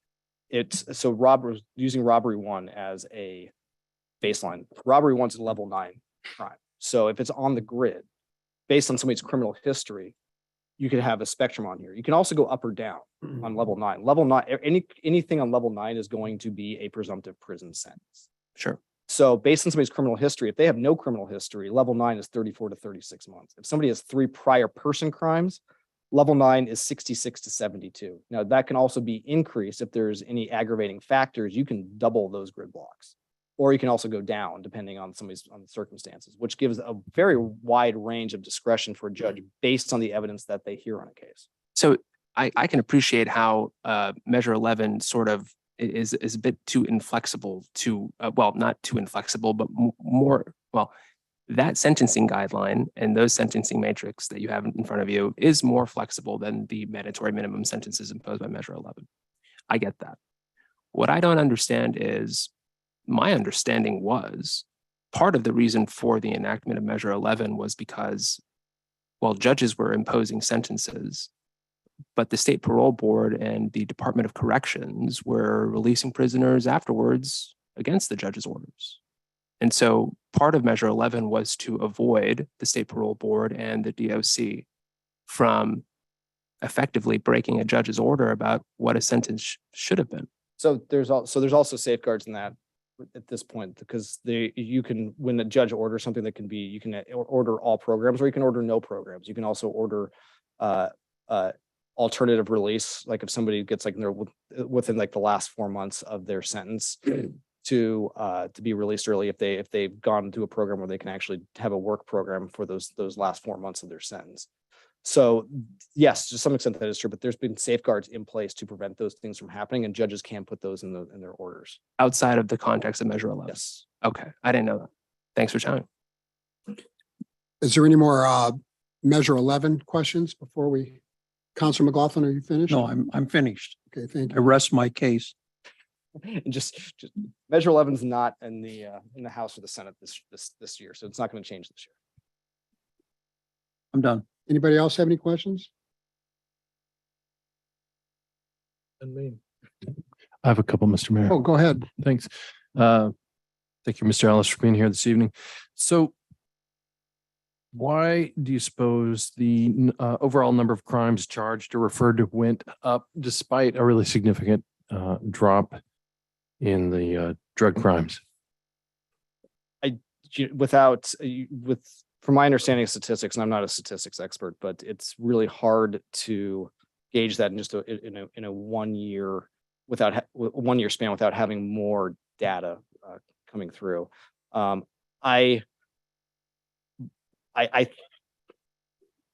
Using robbery 1 as a baseline. Robbery 1's a level 9 crime. So if it's on the grid, based on somebody's criminal history, you could have a spectrum on here. You can also go up or down on level 9. Level 9, anything on level 9 is going to be a presumptive prison sentence. Sure. So based on somebody's criminal history, if they have no criminal history, level 9 is 34 to 36 months. If somebody has 3 prior person crimes, level 9 is 66 to 72. Now that can also be increased if there's any aggravating factors. You can double those grid blocks, or you can also go down depending on the circumstances, which gives a very wide range of discretion for a judge based on the evidence that they hear on a case. So I can appreciate how Measure 11 sort of is a bit too inflexible to, not too inflexible, but that sentencing guideline and those sentencing matrix that you have in front of you is more flexible than the mandatory minimum sentences imposed by Measure 11. I get that. What I don't understand is, my understanding was part of the reason for the enactment of Measure 11 was because, judges were imposing sentences, but the State Parole Board and the Department of Corrections were releasing prisoners afterwards against the judge's orders. And so part of Measure 11 was to avoid the State Parole Board and the DOC from effectively breaking a judge's order about what a sentence should have been. So there's also safeguards in that. at this point, because you can, when the judge orders something that can be, you can order all programs, or you can order no programs. You can also order alternative release, like if somebody gets like they're within like the last 4 months of their sentence to be released early if they've gone to a program where they can actually have a work program for those last 4 months of their sentence. So yes, to some extent that is true, but there's been safeguards in place to prevent those things from happening, and judges can put those in their orders. Outside of the context of Measure 11. Yes. Okay, I didn't know that. Thanks for telling. Is there any more Measure 11 questions before we, Counselor McLaughlin, are you finished? No, I'm finished. Okay, thank I you. rest my case. And just Measure 11 is not in the House or the Senate this year, so it's not going to change this year. I'm done. Anybody else have any questions? And me. I have a couple, Mr. Mayor. Oh, go ahead. Thanks. Thank you, Mr. Ellis, for being here this evening. So why do you suppose the overall number of crimes charged or referred to went up despite a really significant drop in the drug crimes? From my understanding of statistics, and I'm not a statistics expert, but it's really hard to gauge that in just in a 1 year without 1 year span without having more data coming through. Well,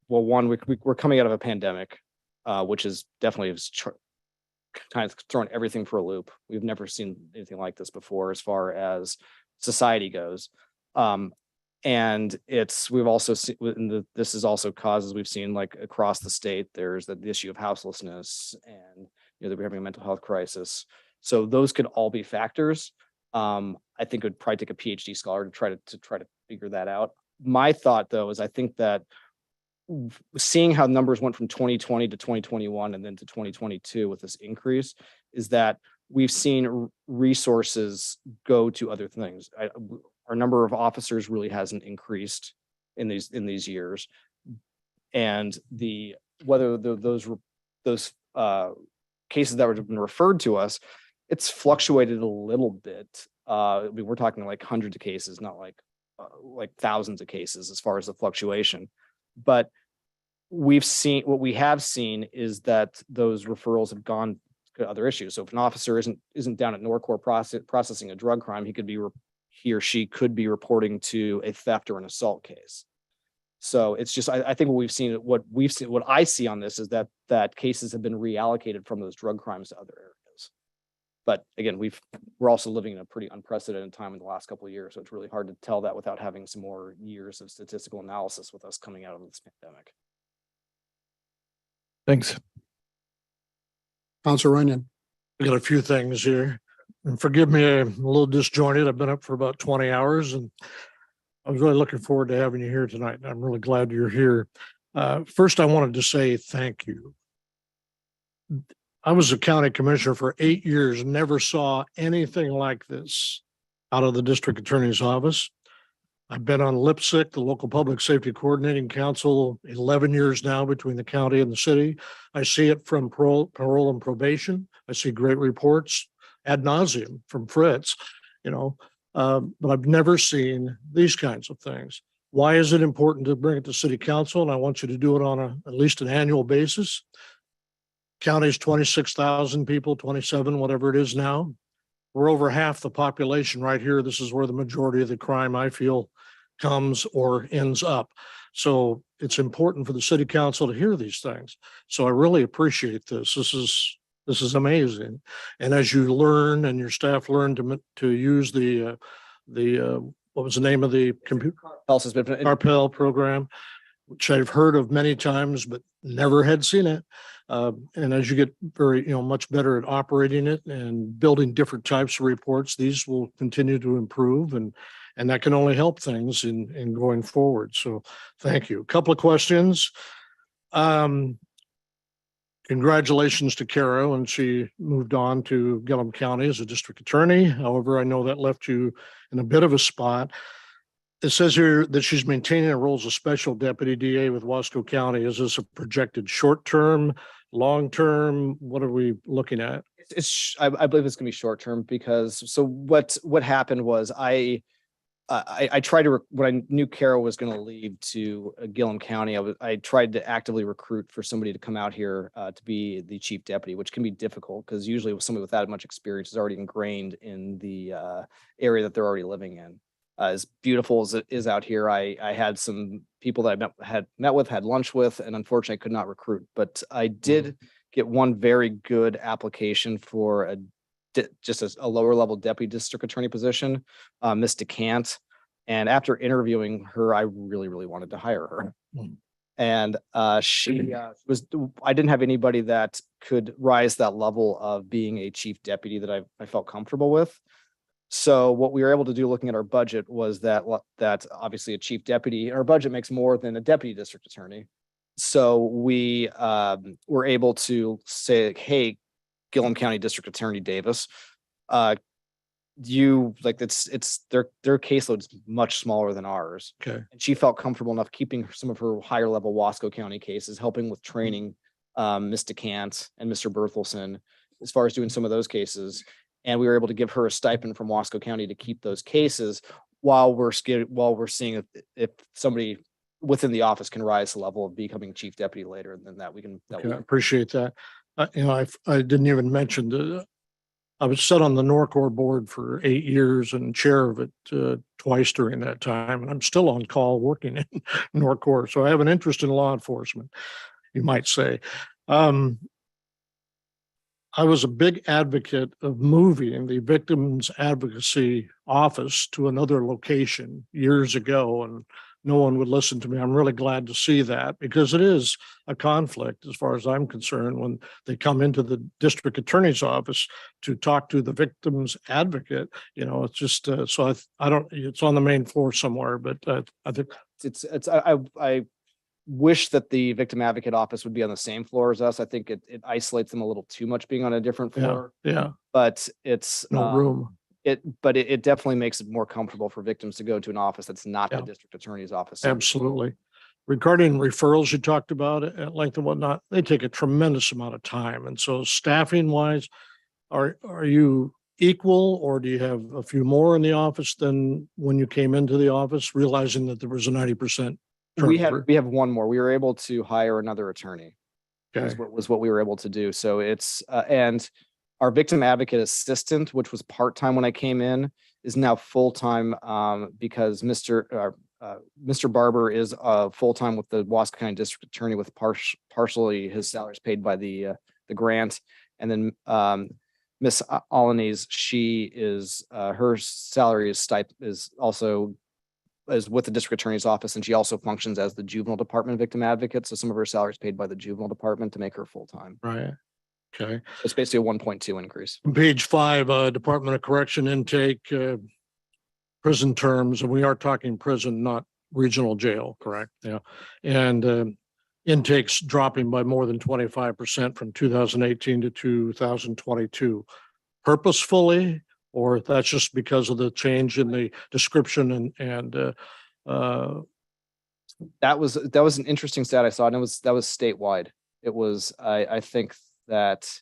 one, we're coming out of a pandemic, which is definitely kind of thrown everything for a loop. We've never seen anything like this before as far as society goes. And we've also seen, this is also causes we've seen like across the state, there's the issue of houselessness and, that we're having a mental health crisis. So those could all be factors. I think it would probably take a PhD scholar to try to figure that out. My thought though, is I think that seeing how numbers went from 2020 to 2021 and then to 2022 with this increase is that we've seen resources go to other things. Our number of officers really hasn't increased in these years, and whether those cases that have been referred to us, it's fluctuated a little bit. We're talking like hundreds of cases, not like thousands of cases as far as the fluctuation. But what we have seen is that those referrals have gone to other issues. So if an officer isn't down at Norcor processing a drug crime, he or she could be reporting to a theft or an assault case. So it's just, I think what I see on this is that cases have been reallocated from those drug crimes to other areas. But again, we're also living in a pretty unprecedented time in the last couple of years. So it's really hard to tell that without having some more years of statistical analysis with us coming out of this pandemic. Thanks. Counselor Runyon. I got a few things here. And forgive me, I'm a little disjointed. I've been up for about 20 hours and I was really looking forward to having you here tonight. I'm really glad you're here. First, I wanted to say thank you. I was a county commissioner for 8 years, never saw anything like this out of the district attorney's office. I've been on LIPSIC, the Local Public Safety Coordinating Council, 11 years now between the county and the city. I see it from parole and probation. I see great reports ad nauseum from Fritz, but I've never seen these kinds of things. Why is it important to bring it to city council? And I want you to do it on at least an annual basis. County's 26,000 people, 27, whatever it is now. We're over half the population right here. This is where the majority of the crime, I feel, comes or ends up. So it's important for the city council to hear these things. So I really appreciate this. This is amazing. And as you learn and your staff learn to use the what was the name of the computer? Carpel program, which I've heard of many times, but never had seen it. And as you get very, much better at operating it and building different types of reports, these will continue to improve and that can only help things in going forward. So thank you. A couple of questions. Congratulations to Kara, and she moved on to Gillum County as a district attorney. However, I know that left you in a bit of a spot. It says here that she's maintaining a role as a special deputy DA with Wasco County. Is this a projected short-term, long-term? What are we looking at? I believe it's gonna be short term because, so what happened was I tried to, when I knew Carol was gonna leave to Gillum County, I tried to actively recruit for somebody to come out here to be the chief deputy, which can be difficult because usually somebody without much experience is already ingrained in the area that they're already living in. As beautiful as it is out here, I had some people that I had lunch with, and unfortunately could not recruit. But I did get one very good application for just a lower level deputy district attorney position, Ms. DeCant. And after interviewing her, I really, really wanted to hire her. And she I didn't have anybody that could rise that level of being a chief deputy that I felt comfortable with. So what we were able to do looking at our budget was that obviously a chief deputy, our budget makes more than a deputy district attorney. So we were able to say, hey, Gillum County District Attorney Davis, you like it's their caseload is much smaller than ours. Okay. And she felt comfortable enough keeping some of her higher level Wasco County cases, helping with training Ms. DeCant and Mr. Berthelsen as far as doing some of those cases. And we were able to give her a stipend from Wasco County to keep those cases while we're seeing if somebody within the office can rise to the level of becoming chief deputy later. Than that, we can. Okay, I appreciate that. I didn't even mention that I was set on the Norcor board for 8 years and chair of it twice during that time. And I'm still on call working in Norcor. So I have an interest in law enforcement, you might say. I was a big advocate of moving the Victims Advocacy Office to another location years ago, and no one would listen to me. I'm really glad to see that because it is a conflict as far as I'm concerned when they come into the district attorney's office to talk to the victim's advocate. You know, it's just so I don't. It's on the main floor somewhere, but I think I wish that the victim advocate office would be on the same floor as us. I think it isolates them a little too much being on a different floor. yeah, But it's no room. But it definitely makes it more comfortable for victims to go to an office that's not the Yeah. district attorney's office. Absolutely. Regarding referrals you talked about at length and whatnot, they take a tremendous amount of time. And so staffing wise, are you equal or do you have a few more in the office than when you came into the office, realizing that there was a 90% turnover? We have one more. We were able to hire another attorney. Okay. Was what we were able to do. So it's and our victim advocate assistant, which was part-time when I came in, is now full-time because Mr. Barber is full-time with the Wasco County District Attorney with partially his salary is paid by the grant. And then Miss Alanis, she is her salary is also with the district attorney's office, and she also functions as the juvenile department victim advocate. So some of her salary is paid by the juvenile department to make her full-time. Right. Okay. It's basically a 1.2 increase. On page 5, Department of Correction intake, prison terms, and we are talking prison, not regional jail, correct? Yeah. And intakes dropping by more than 25% from 2018 to 2022. Purposefully, or that's just because of the change in the description and That was an interesting stat I saw, and that was statewide. It was I think that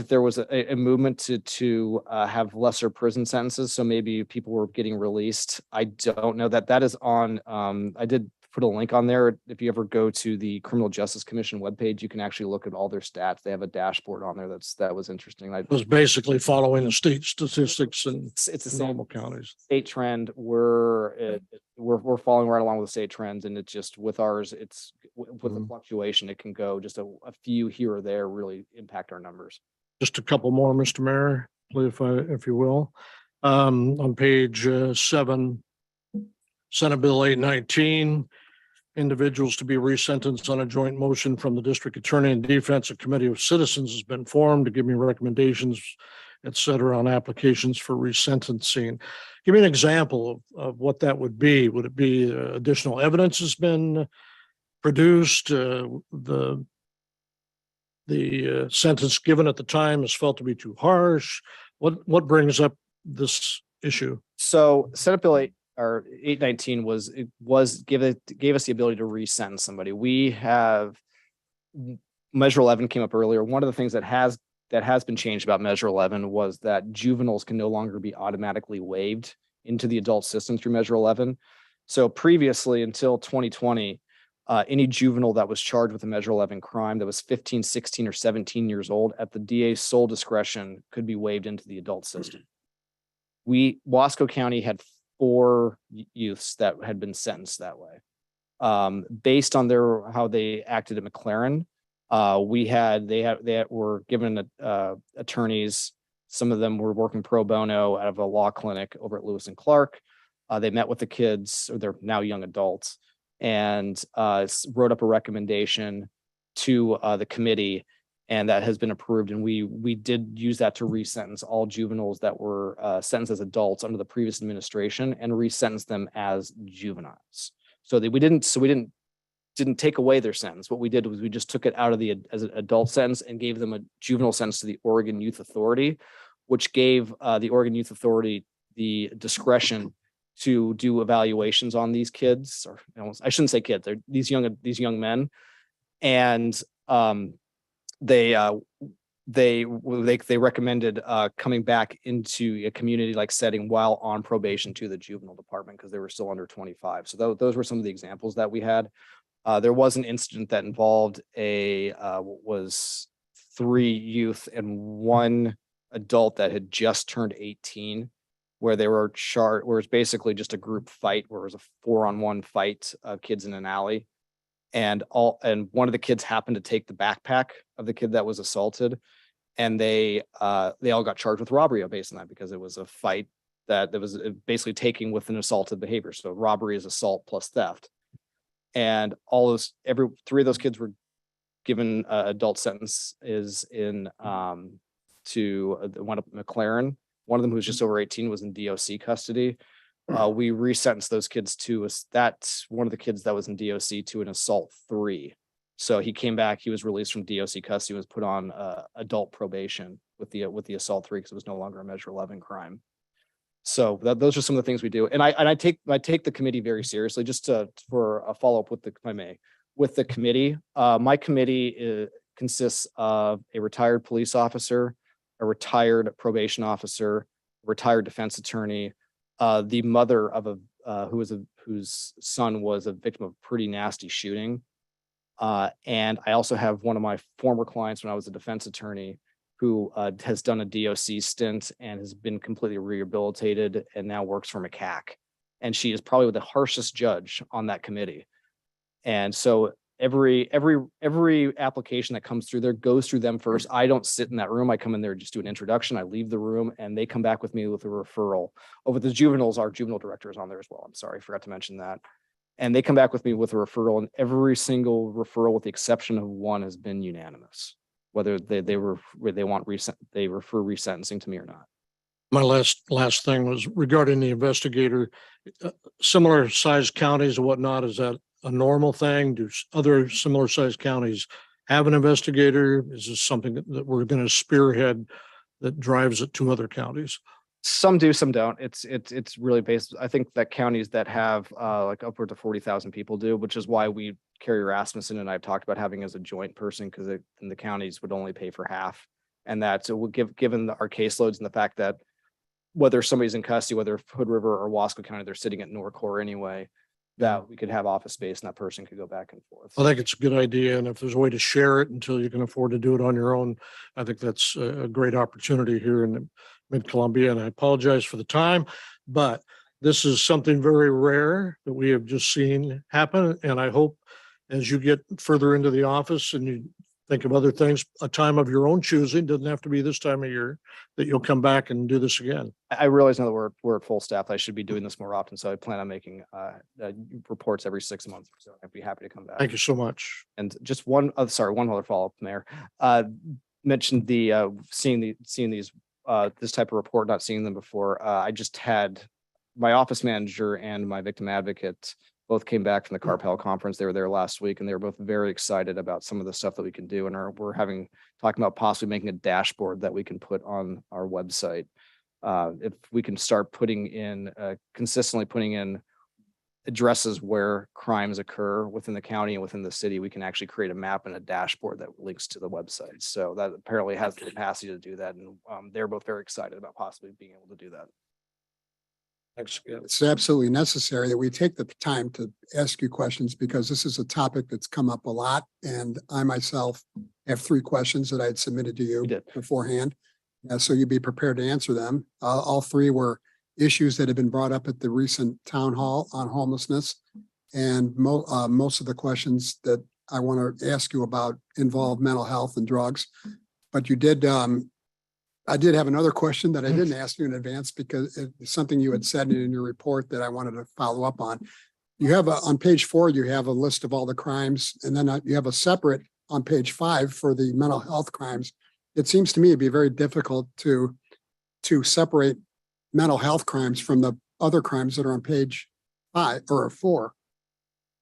there was a movement to have lesser prison sentences, so maybe people were getting released. I don't know that is on. I did put a link on there. If you ever go to the Criminal Justice Commission webpage, you can actually look at all their stats. They have a dashboard on there that was interesting. I was basically following the state statistics and it's the same normal counties. state trend. We're following right along with the state trends, and it's just with ours, it's with the fluctuation, it can go just a few here or there really impact our numbers. Just a couple more, Mr. Mayor, if you will. On page 7, Senate Bill 819, individuals to be resentenced on a joint motion from the district attorney and defense. A committee of citizens has been formed to give me recommendations, et cetera, on applications for resentencing. Give me an example of what that would be. Would it be additional evidence has been produced? The sentence given at the time is felt to be too harsh. What brings up this issue? So Senate Bill 819 gave us the ability to resentence somebody. We have Measure 11 came up earlier. One of the things that has been changed about Measure 11 was that juveniles can no longer be automatically waived into the adult system through Measure 11. So previously, until 2020, any juvenile that was charged with a Measure 11 crime that was 15, 16, or 17 years old at the DA's sole discretion could be waived into the adult system. Wasco County had 4 youths that had been sentenced that way. Based on how they acted at McLaren, they were given attorneys. Some of them were working pro bono out of a law clinic over at Lewis and Clark. They met with the kids, or they're now young adults, and wrote up a recommendation to the committee, and that has been approved. And we did use that to resentence all juveniles that were sentenced as adults under the previous administration and resentence them as juveniles. So we didn't take away their sentence. What we did was we just took it out of as an adult sentence and gave them a juvenile sentence to the Oregon Youth Authority, which gave the Oregon Youth Authority the discretion to do evaluations on these kids, or I shouldn't say kids, they're these young men. And they recommended coming back into a community-like setting while on probation to the juvenile department because they were still under 25. So those were some of the examples that we had. There was an incident that involved was 3 youth and 1 adult that had just turned 18, where they were charged, where it's basically just a group fight, where it was a 4-on-1 fight of kids in an alley. And one of the kids happened to take the backpack of the kid that was assaulted, and they all got charged with robbery based on that, because it was a fight that was basically taking with an assaulted behavior. So robbery is assault plus theft. And every 3 of those kids were given adult sentence to one of McLaren. One of them, who was just over 18, was in DOC custody. We resentenced those kids to one of the kids that was in DOC to an assault 3. So he came back, he was released from DOC custody, was put on adult probation with the assault 3 because it was no longer a Measure 11 crime. So those are some of the things we do. And I take the committee very seriously. Just for a follow-up with the committee. My committee consists of a retired police officer, a retired probation officer, a retired defense attorney, the mother of whose son was a victim of pretty nasty shooting. And I also have one of my former clients when I was a defense attorney who has done a DOC stint and has been completely rehabilitated and now works for McCack. And she is probably the harshest judge on that committee. And so every application that comes through there goes through them first. I don't sit in that room. I come in there, just do an introduction. I leave the room and they come back with me with a referral. Over the juveniles, our juvenile director is on there as well. I'm sorry, I forgot to mention that. And they come back with me with a referral, and every single referral, with the exception of one, has been unanimous, whether they refer resentencing to me or not. My last thing was regarding the investigator. Similar sized counties and whatnot, is that a normal thing? Do other similar sized counties have an investigator? Is this something that we're going to spearhead that drives it to other counties? Some do, some don't. It's really based. I think that counties that have like upward to 40,000 people do, which is why Carrie Rasmussen and I have talked about having as a joint person, because in the counties would only pay for half. And that, so given our caseloads and the fact that whether somebody's in custody, whether Hood River or Wasco County, they're sitting at Norcor anyway, that we could have office space and that person could go back and forth. I think it's a good idea. And if there's a way to share it until you can afford to do it on your own, I think that's a great opportunity here in Mid-Columbia. And I apologize for the time, but this is something very rare that we have just seen happen. And I hope as you get further into the office and you think of other things, a time of your own choosing, doesn't have to be this time of year, that you'll come back and do this again. I realize now that we're at full staff, I should be doing this more often. So I plan on making reports every 6 months. So I'd be happy to come back. Thank you so much. And just one other follow-up, Mayor. Mentioned seeing these this type of report, not seeing them before. I just had my office manager and my victim advocate both came back from the Carpel conference. They were there last week, and they were both very excited about some of the stuff that we can do. And we're talking about possibly making a dashboard that we can put on our website. If we can start consistently putting in addresses where crimes occur within the county and within the city, we can actually create a map and a dashboard that links to the website. So that apparently has the capacity to do that. And they're both very excited about possibly being able to do that. It's absolutely necessary that we take the time to ask you questions because this is a topic that's come up a lot. And I myself have 3 questions that I had submitted to you You did. beforehand. So you'd be prepared to answer them. All 3 were issues that have been brought up at the recent town hall on homelessness. And most of the questions that I want to ask you about involve mental health and drugs. But you did, I did have another question that I didn't ask you in advance because it's something you had said in your report that I wanted to follow up on. You have on page 4, you have a list of all the crimes, and then you have a separate on page 5 for the mental health crimes. It seems to me it'd be very difficult to separate mental health crimes from the other crimes that are on page 5 or 4.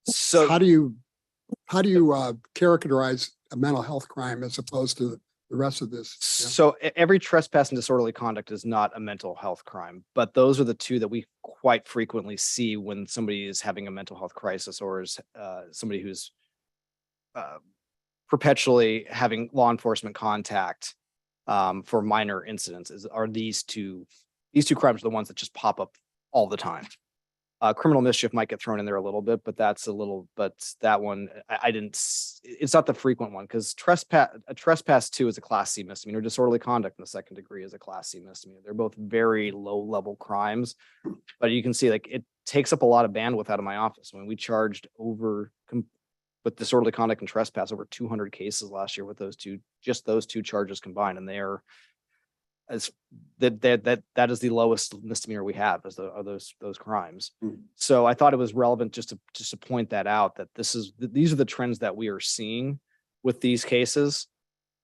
So How do you characterize a mental health crime as opposed to the rest of this? Yeah. So every trespass and disorderly conduct is not a mental health crime, but those are the 2 that we quite frequently see when somebody is having a mental health crisis or is somebody who's perpetually having law enforcement contact for minor incidents. Are these two crimes are the ones that just pop up all the time. Criminal mischief might get thrown in there a little bit, but that one, it's not the frequent one because a trespass 2 is a class C misdemeanor. Disorderly conduct in the 2nd degree is a class C misdemeanor. They're both very low level crimes, but you can see like it takes up a lot of bandwidth out of my office. When we charged with disorderly conduct and trespass over 200 cases last year with those 2 charges combined, and they are that is the lowest misdemeanor we have are those crimes. So I thought it was relevant just to point that out that these are the trends that we are seeing with these cases.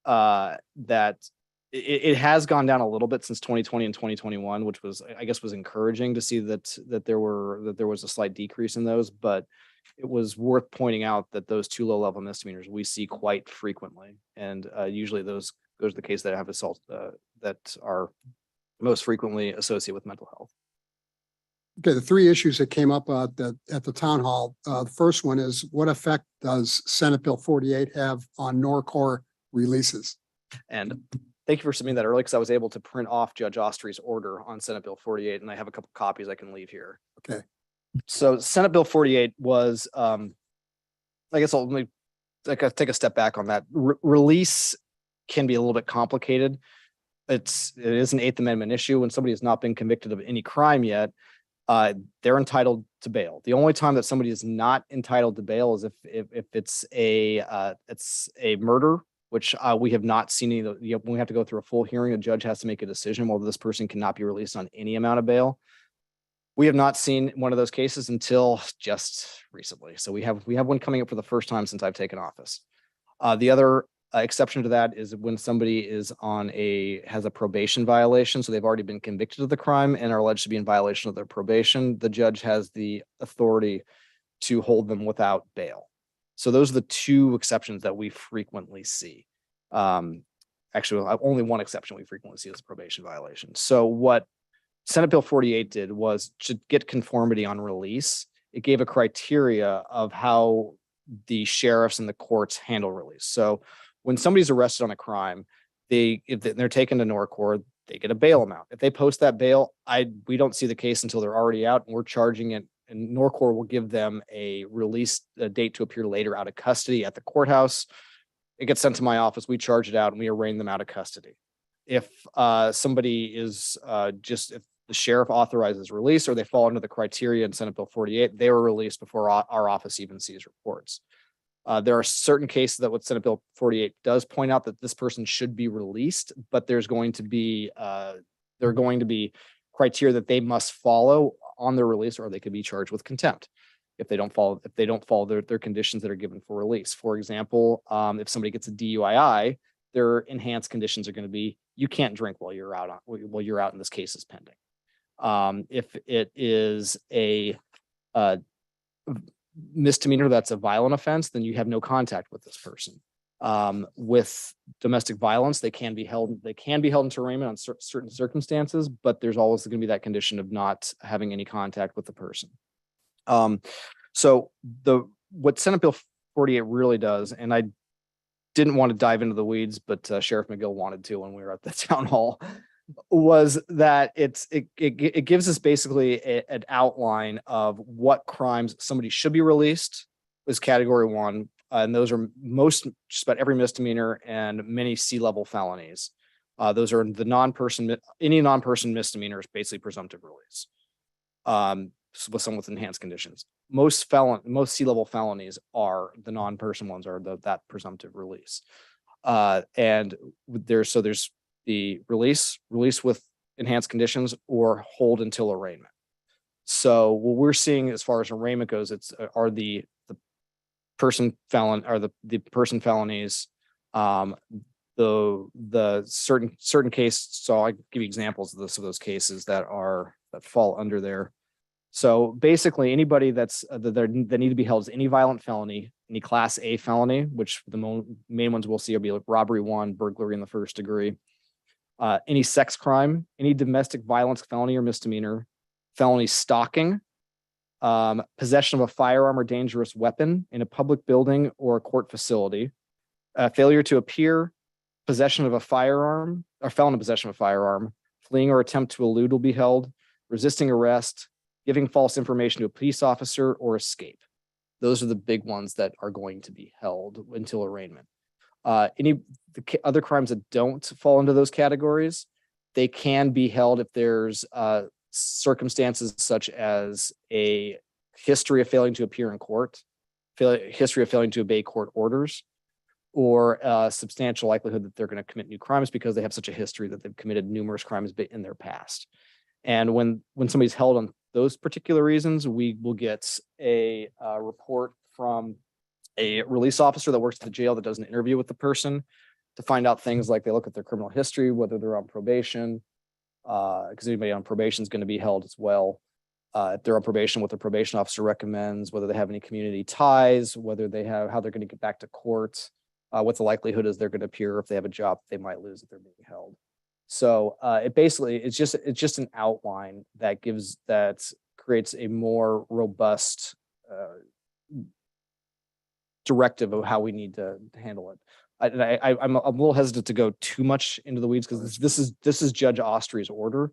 That it has gone down a little bit since 2020 and 2021, which was encouraging to see that there was a slight decrease in those, but it was worth pointing out that those 2 low level misdemeanors we see quite frequently, and usually those are the cases that have assault that are most frequently associated with mental health. Okay, the 3 issues that came up at the town hall. The first one is what effect does Senate Bill 48 have on Norcor releases? And thank you for submitting that early because I was able to print off Judge Austrey's order on Senate Bill 48, and I have a couple copies I can leave here. Okay. So Senate Bill 48 was, I guess I'll take a step back on that. Release can be a little bit complicated. It is an 8th Amendment issue. When somebody has not been convicted of any crime yet, they're entitled to bail. The only time that somebody is not entitled to bail is if it's a murder, which we have not seen any. When we have to go through a full hearing, a judge has to make a decision whether this person cannot be released on any amount of bail. We have not seen one of those cases until just recently. So we have one coming up for the first time since I've taken office. The other exception to that is when somebody has a probation violation. So they've already been convicted of the crime and are alleged to be in violation of their probation. The judge has the authority to hold them without bail. So those are the 2 exceptions that we frequently see. Actually, only one exception we frequently see is a probation violation. So what Senate Bill 48 did was to get conformity on release. It gave a criteria of how the sheriffs and the courts handle release. So when somebody's arrested on a crime, if they're taken to Norcor, they get a bail amount. If they post that bail, we don't see the case until they're already out, and we're charging it. And Norcor will give them a release date to appear later out of custody at the courthouse. It gets sent to my office. We charge it out, and we arraign them out of custody. If somebody is if the sheriff authorizes release or they fall under the criteria in Senate Bill 48, they were released before our office even sees reports. There are certain cases that what Senate Bill 48 does point out that this person should be released, but there's going to be criteria that they must follow on their release, or they could be charged with contempt if they don't follow their conditions that are given for release. For example, if somebody gets a DUI, their enhanced conditions are going to be you can't drink while you're out and this case is pending. If it is a misdemeanor that's a violent offense, then you have no contact with this person. With domestic violence, they can be held into arraignment on certain circumstances, but there's always going to be that condition of not having any contact with the person. So what Senate Bill 48 really does, and I didn't want to dive into the weeds, but Sheriff McGill wanted to when we were at the town hall, was that it gives us basically an outline of what crimes somebody should be released is category 1. And those are just about every misdemeanor and many C-level felonies. Those are any non-person misdemeanor is basically presumptive release. With some with enhanced conditions. Most C-level felonies are the non-person ones are that presumptive release. And there's the release with enhanced conditions or hold until arraignment. So what we're seeing as far as arraignment goes, are the person felon or the person felonies, the certain case. So I give you examples of those cases that fall under there. So basically, anybody that need to be held as any violent felony, any Class A felony, which the main ones we'll see will be like robbery 1, burglary in the 1st degree, any sex crime, any domestic violence felony or misdemeanor, felony stalking, possession of a firearm or dangerous weapon in a public building or a court facility, failure to appear, possession of a firearm, or felon in possession of a firearm, fleeing or attempt to elude will be held, resisting arrest, giving false information to a police officer, or escape. Those are the big ones that are going to be held until arraignment. The other crimes that don't fall into those categories, they can be held if there's circumstances such as a history of failing to appear in court, history of failing to obey court orders, or a substantial likelihood that they're going to commit new crimes because they have such a history that they've committed numerous crimes in their past. And when somebody's held on those particular reasons, we will get a report from a release officer that works at the jail that does an interview with the person to find out things like they look at their criminal history, whether they're on probation, because anybody on probation is going to be held as well. If they're on probation, what the probation officer recommends, whether they have any community ties, whether they have how they're going to get back to court, what the likelihood is they're going to appear if they have a job they might lose if they're being held. So it's just an outline that creates a more robust directive of how we need to handle it. I'm a little hesitant to go too much into the weeds because this is Judge Austrey's order,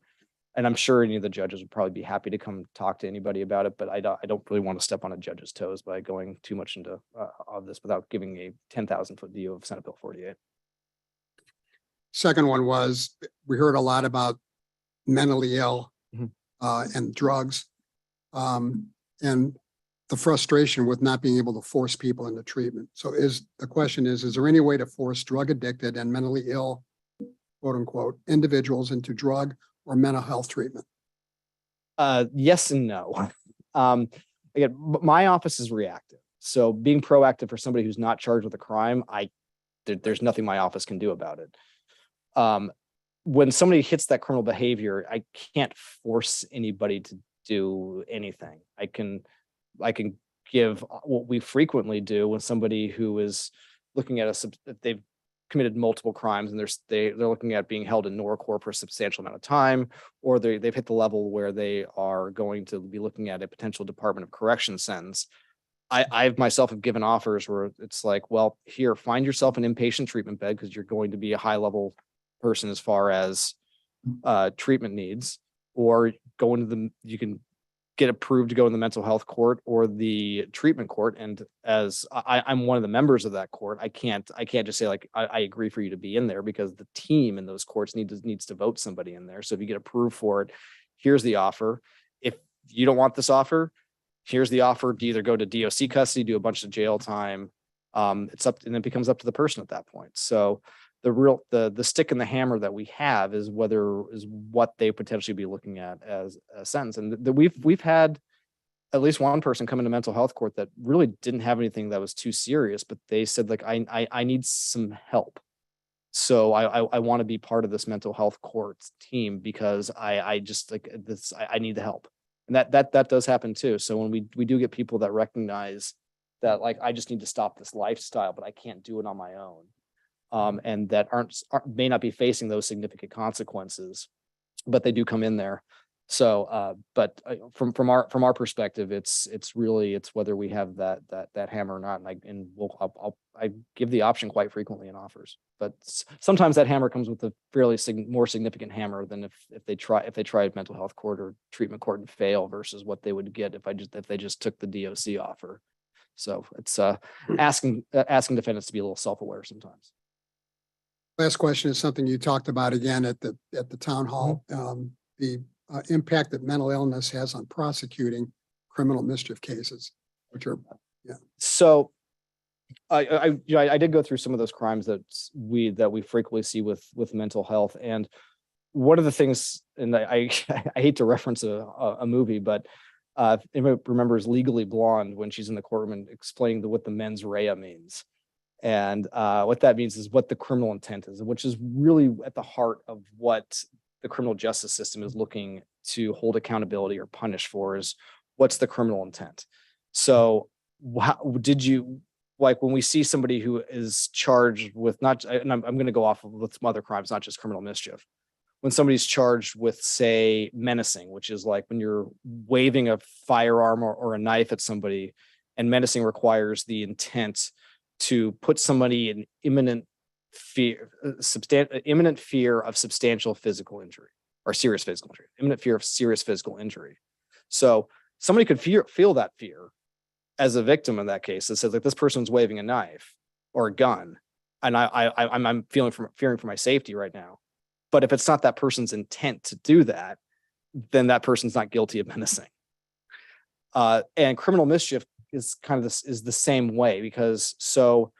and I'm sure any of the judges would probably be happy to come talk to anybody about it. But I don't really want to step on a judge's toes by going too much into of this without giving a 10,000-foot view of Senate Bill 48. Second one was, we heard a lot about mentally ill Mhm. And drugs. And the frustration with not being able to force people into treatment. So the question is there any way to force drug addicted and mentally ill, quote unquote, individuals into drug or mental health treatment? Yes and no. Again, my office is reactive. So being proactive for somebody who's not charged with a crime, there's nothing my office can do about it. When somebody hits that criminal behavior, I can't force anybody to do anything. I can give what we frequently do when somebody who is looking at they've committed multiple crimes and they're looking at being held in NORCOR for a substantial amount of time, or they've hit the level where they are going to be looking at a potential Department of Corrections sentence. I've myself have given offers where it's like, well, here, find yourself an inpatient treatment bed because you're going to be a high level person as far as treatment needs, or you can get approved to go in the mental health court or the treatment court. And as I'm one of the members of that court, I can't just say like, I agree for you to be in there because the team in those courts needs to vote somebody in there. So if you get approved for it, here's the offer. If you don't want this offer, here's the offer to either go to DOC custody, do a bunch of jail time. And it becomes up to the person at that point. So the stick and the hammer that we have is what they potentially be looking at as a sentence. And we've had at least one person come into mental health court that really didn't have anything that was too serious, but they said like, I need some help. So I want to be part of this mental health court team because I just like this, I need the help. And that does happen too. So when we do get people that recognize that, like, I just need to stop this lifestyle, but I can't do it on my own. And that may not be facing those significant consequences, but they do come in there. So, but from our perspective, it's really, it's whether we have that hammer or not. And I give the option quite frequently in offers, but sometimes that hammer comes with a fairly more significant hammer than if they tried mental health court or treatment court and fail versus what they would get if they just took the DOC offer. So it's asking defendants to be a little self-aware sometimes. Last question is something you talked about again at the town hall. The impact that mental illness has on prosecuting criminal mischief cases, which are, So I did go through some of those crimes that we frequently see with mental health. And one of the things, and I hate to reference a movie, but if anybody remembers Legally Blonde, when she's in the courtroom and explaining what the mens rea means. And what that means is what the criminal intent is, which is really at the heart of what the criminal justice system is looking to hold accountability or punish for, is what's the criminal intent. So did you, like, when we see somebody who is charged with not, and I'm going to go off with some other crimes, not just criminal mischief. When somebody's charged with, say, menacing, which is like when you're waving a firearm or a knife at somebody, and menacing requires the intent to put somebody in imminent fear of substantial physical injury or serious physical injury, imminent fear of serious physical injury. So somebody could feel that fear as a victim in that case. It says, like, this person's waving a knife or a gun, and I'm fearing for my safety right now. But if it's not that person's intent to do that, then that person's not guilty of menacing. And criminal mischief is kind of is the same way, because so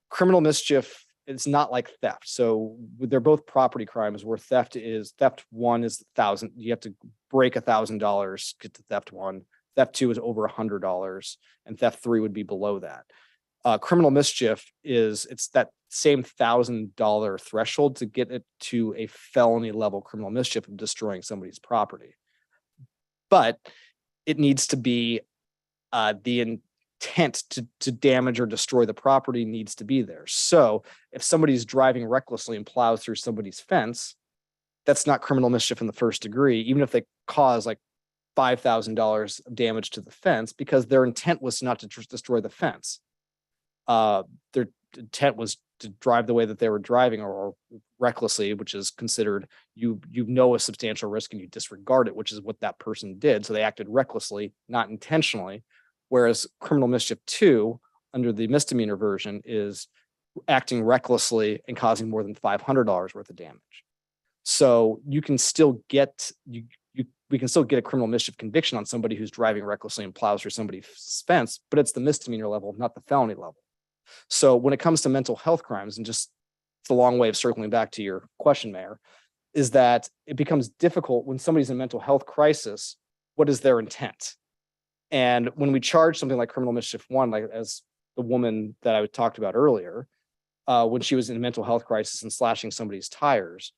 criminal mischief is not like theft. So they're both property crimes, where theft one is $1,000. You have to break $1,000 get to theft one. Theft two is over $100, and theft three would be below that. Criminal mischief it's that same $1,000 threshold to get it to a felony level criminal mischief of destroying somebody's property. But it needs to be the intent to damage or destroy the property needs to be there. So if somebody's driving recklessly and plows through somebody's fence, that's not criminal mischief in the first degree, even if they cause like $5,000 of damage to the fence, because their intent was not to destroy the fence. Their intent was to drive the way that they were driving, or recklessly, which is considered a substantial risk and you disregard it, which is what that person did. So they acted recklessly, not intentionally. Whereas criminal mischief 2, under the misdemeanor version, is acting recklessly and causing more than $500 worth of damage. So you can still get we can still get a criminal mischief conviction on somebody who's driving recklessly and plows through somebody's fence, but it's the misdemeanor level, not the felony level. So when it comes to mental health crimes, and just it's a long way of circling back to your question, Mayor, is that it becomes difficult when somebody's in mental health crisis. What is their intent? And when we charge something like criminal mischief 1, like as the woman that I talked about earlier, when she was in a mental health crisis and slashing somebody's tires,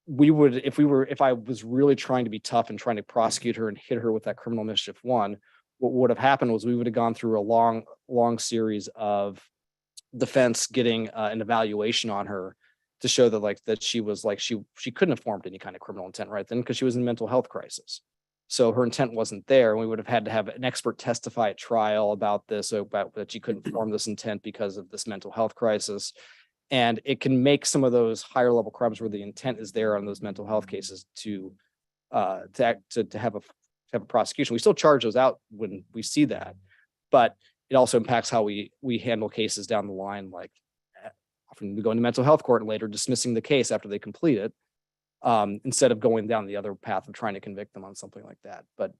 if I was really trying to be tough and trying to prosecute her and hit her with that criminal mischief 1, what would have happened was we would have gone through a long series of defense getting an evaluation on her to show that she was like, she couldn't have formed any kind of criminal intent right then, because she was in a mental health crisis. So her intent wasn't there. And we would have had to have an expert testify at trial about this, about that she couldn't form this intent because of this mental health crisis. And it can make some of those higher level crimes where the intent is there on those mental health cases to have a prosecution. We still charge those out when we see that, but it also impacts how we handle cases down the line. Like often we go into mental health court and later dismissing the case after they complete it, instead of going down the other path of trying to convict them on something like that. But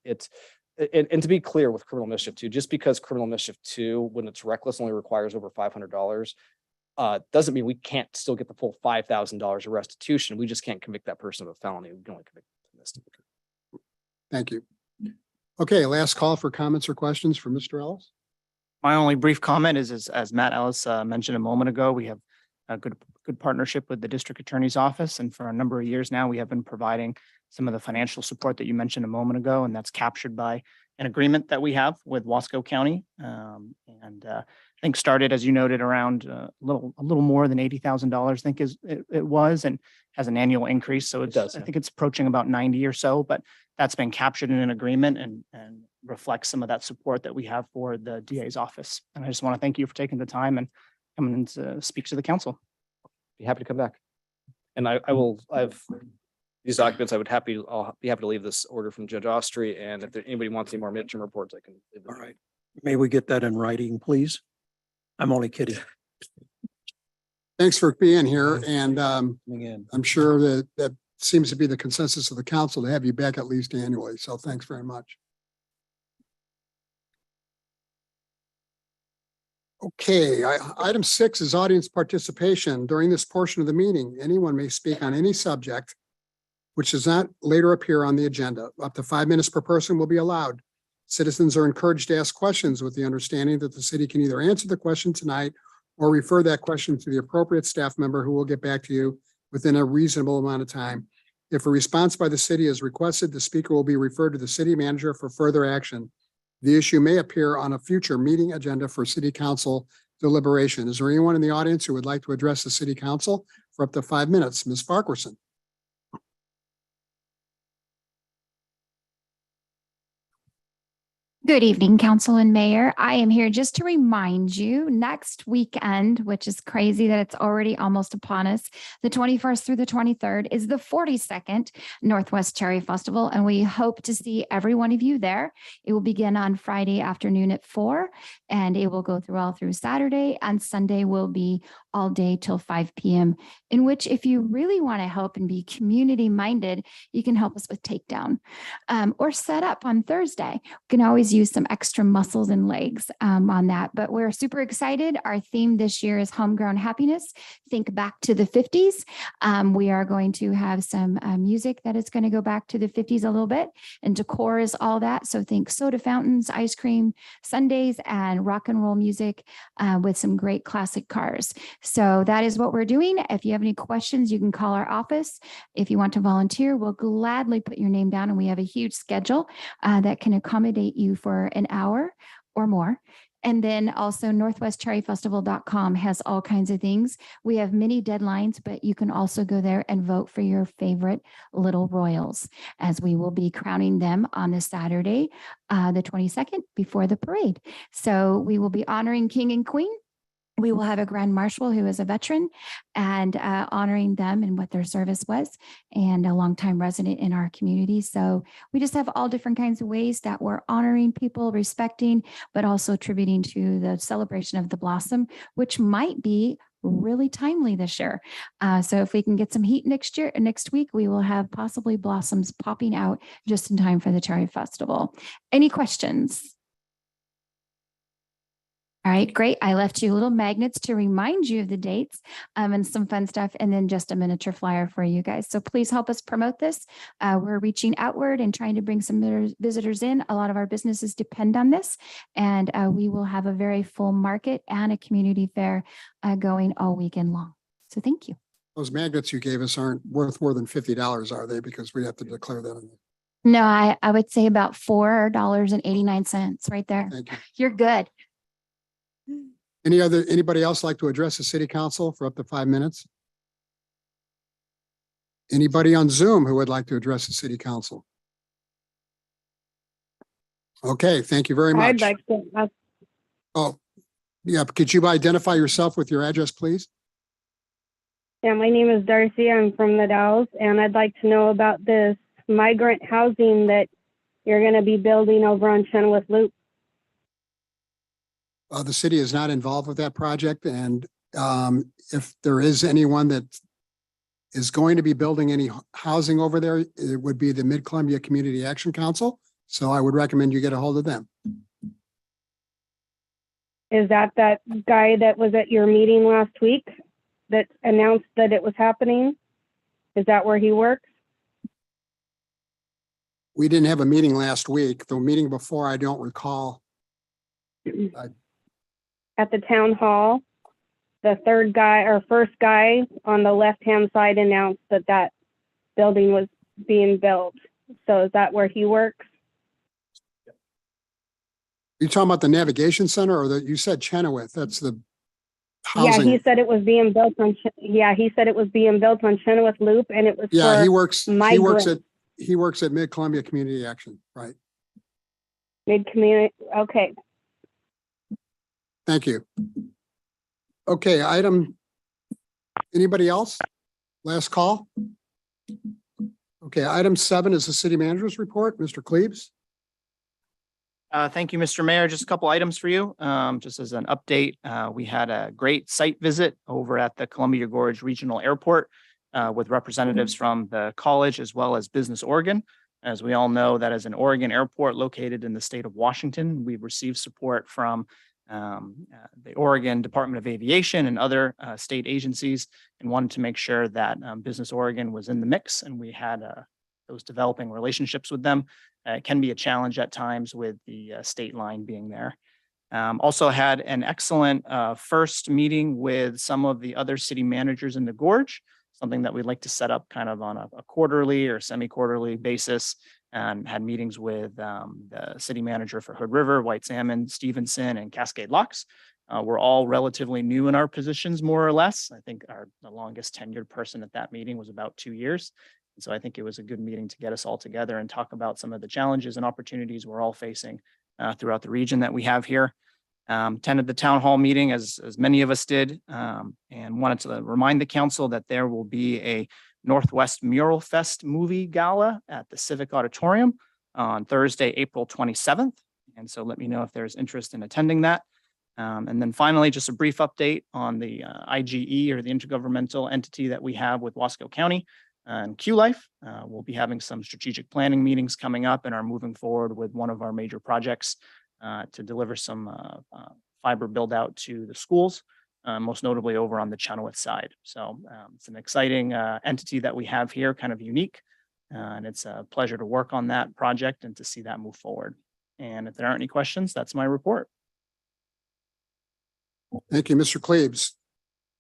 and to be clear with criminal mischief 2, just because criminal mischief 2, when it's reckless, only requires over $500, doesn't mean we can't still get the full $5,000 of restitution. We just can't convict that person of a felony. We can only convict them of misdemeanor. thank you. Okay, last call for comments or questions for Mr. Ellis. My only brief comment is, as Matt Ellis mentioned a moment ago, we have a good partnership with the district attorney's office. And for a number of years now, we have been providing some of the financial support that you mentioned a moment ago. And that's captured by an agreement that we have with Wasco County. I think started, as you noted, around a little more than $80,000, I think it was, and has an annual increase. So It does, I yeah. think it's approaching about 90 or so, but that's been captured in an agreement and reflects some of that support that we have for the DA's office. And I just want to thank you for taking the time and coming to speak to the council. Be happy to come back. And I've these documents, I'll be happy to leave this order from Judge Austri. And if anybody wants any more midterm reports, I can. leave them. All right. May we get that in writing, please? I'm only kidding. Thanks for being here. And Again. I'm sure that seems to be the consensus of the council to have you back at least annually. So thanks very much. Okay, item 6 is audience participation. During this portion of the meeting, anyone may speak on any subject which does not later appear on the agenda. Up to 5 minutes per person will be allowed. Citizens are encouraged to ask questions with the understanding that the city can either answer the question tonight or refer that question to the appropriate staff member who will get back to you within a reasonable amount of time. If a response by the city is requested, the speaker will be referred to the city manager for further action. The issue may appear on a future meeting agenda for city council deliberation. Is there anyone in the audience who would like to address the city council for up to 5 minutes? Ms. Farquharson. Good evening, Council and Mayor. I am here just to remind you next weekend, which is crazy that it's already almost upon us, the 21st through the 23rd is the 42nd Northwest Cherry Festival, and we hope to see every one of you there. It will begin on Friday afternoon at 4, and it will go all through Saturday, and Sunday will be all day till 5 p.m., in which if you really want to help and be community minded, you can help us with takedown or set up on Thursday. We can always use some extra muscles and legs on that, but we're super excited. Our theme this year is homegrown happiness. Think back to the 50s. We are going to have some music that is going to go back to the 50s a little bit, and decor is all that. So think soda fountains, ice cream sundaes, and rock and roll music with some great classic cars. So that is what we're doing. If you have any questions, you can call our office. If you want to volunteer, we'll gladly put your name down, and we have a huge schedule that can accommodate you for an hour or more. And then also northwestcherryfestival.com has all kinds of things. We have many deadlines, but you can also go there and vote for your favorite little royals, as we will be crowning them on the Saturday, the 22nd, before the parade. So we will be honoring King and Queen. We will have a Grand Marshal who is a veteran, and honoring them and what their service was, and a longtime resident in our community. So we just have all different kinds of ways that we're honoring people, respecting, but also attributing to the celebration of the blossom, which might be really timely this year. So if we can get some heat next week, we will have possibly blossoms popping out just in time for the Cherry Festival. Any questions? All right, great. I left you little magnets to remind you of the dates and some fun stuff, and then just a miniature flyer for you guys. So please help us promote this. We're reaching outward and trying to bring some visitors in. A lot of our businesses depend on this, and we will have a very full market and a community fair going all weekend long. So thank you. Those magnets you gave us aren't worth more than $50, are they? Because we have to declare that. No, I would say about $4.89 right there. Thank you. You're good. Anybody else like to address the city council for up to 5 minutes? Anybody on Zoom who would like to address the city council? Okay, thank you very much. I'd like to ask. Oh, yeah. Could you identify yourself with your address, please? Yeah, my name is Darcy. I'm from the Dalles, and I'd like to know about this migrant housing that you're going to be building over on Chenoweth Loop. The city is not involved with that project, and if there is anyone that is going to be building any housing over there, it would be the Mid-Columbia Community Action Council. So I would recommend you get a hold of them. Is that guy that was at your meeting last week that announced that it was happening? Is that where he works? We didn't have a meeting last week. The meeting before, I don't recall. At the town hall, the first guy on the left-hand side announced that building was being built. So is that where he works? You talking about the navigation center, or you said Chenoweth? That's the housing. Yeah, he said it was being built on. He said it was being built on Chenoweth Loop, and it was. Yeah, for he works. migrants. he works at Mid Columbia Community Action, right? Mid-community, okay. Thank you. Okay, anybody else? Last call? Okay, item 7 is the city manager's report. Mr. Cleaves? Thank you, Mr. Mayor. Just a couple items for you. Just as an update, we had a great site visit over at the Columbia Gorge Regional Airport with representatives from the college as well as Business Oregon. As we all know, that is an Oregon airport located in the state of Washington. We've received support from the Oregon Department of Aviation and other state agencies, and wanted to make sure that Business Oregon was in the mix, and we had those developing relationships with them. It can be a challenge at times with the state line being there. Also had an excellent first meeting with some of the other city managers in the Gorge, something that we'd like to set up kind of on a quarterly or semi-quarterly basis, and had meetings with the city manager for Hood River, White Salmon, Stevenson, and Cascade Locks. We're all relatively new in our positions, more or less. I think the longest tenured person at that meeting was about 2 years. And so I think it was a good meeting to get us all together and talk about some of the challenges and opportunities we're all facing throughout the region that we have here. Attended the town hall meeting as many of us did, and wanted to remind the council that there will be a Northwest Mural Fest movie gala at the Civic Auditorium on Thursday, April 27th. And so let me know if there's interest in attending that. And then finally, just a brief update on the IGE, or the intergovernmental entity that we have with Wasco County and Q-Life. We'll be having some strategic planning meetings coming up and are moving forward with one of our major projects to deliver some fiber build out to the schools, most notably over on the Chenoweth side. So it's an exciting entity that we have here, kind of unique. And it's a pleasure to work on that project and to see that move forward. And if there aren't any questions, that's my report. Thank you, Mr. Cleaves.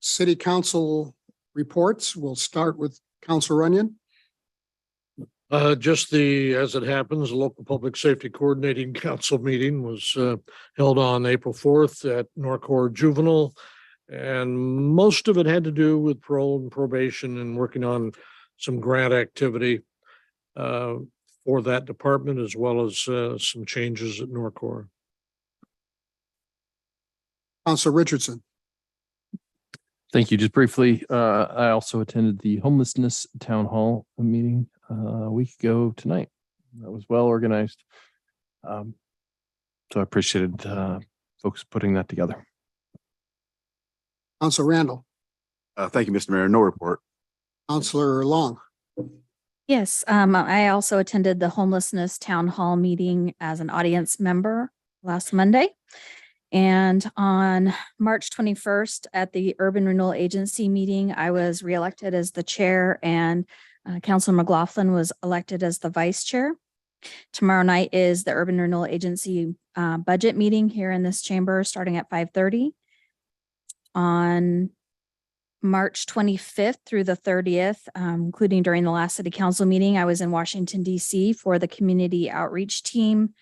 City council reports. We'll start with Council Runyon. Just as it happens, the local public safety coordinating council meeting was held on April 4th at Norcor Juvenile. And most of it had to do with parole and probation and working on some grant activity for that department, as well as some changes at Norcor. Council Richardson. Thank you. Just briefly, I also attended the homelessness town hall meeting a week ago tonight. That was well organized. So I appreciated folks putting that together. Council Randall. Thank you, Mr. Mayor. No report. Councilor Long. Yes, I also attended the homelessness town hall meeting as an audience member last Monday. And on March 21st at the Urban Renewal Agency meeting, I was reelected as the chair, and Councilor McLaughlin was elected as the vice chair. Tomorrow night is the Urban Renewal Agency budget meeting here in this chamber, starting at 5:30. On March 25th through the 30th, including during the last city council meeting, I was in Washington, DC for the community outreach team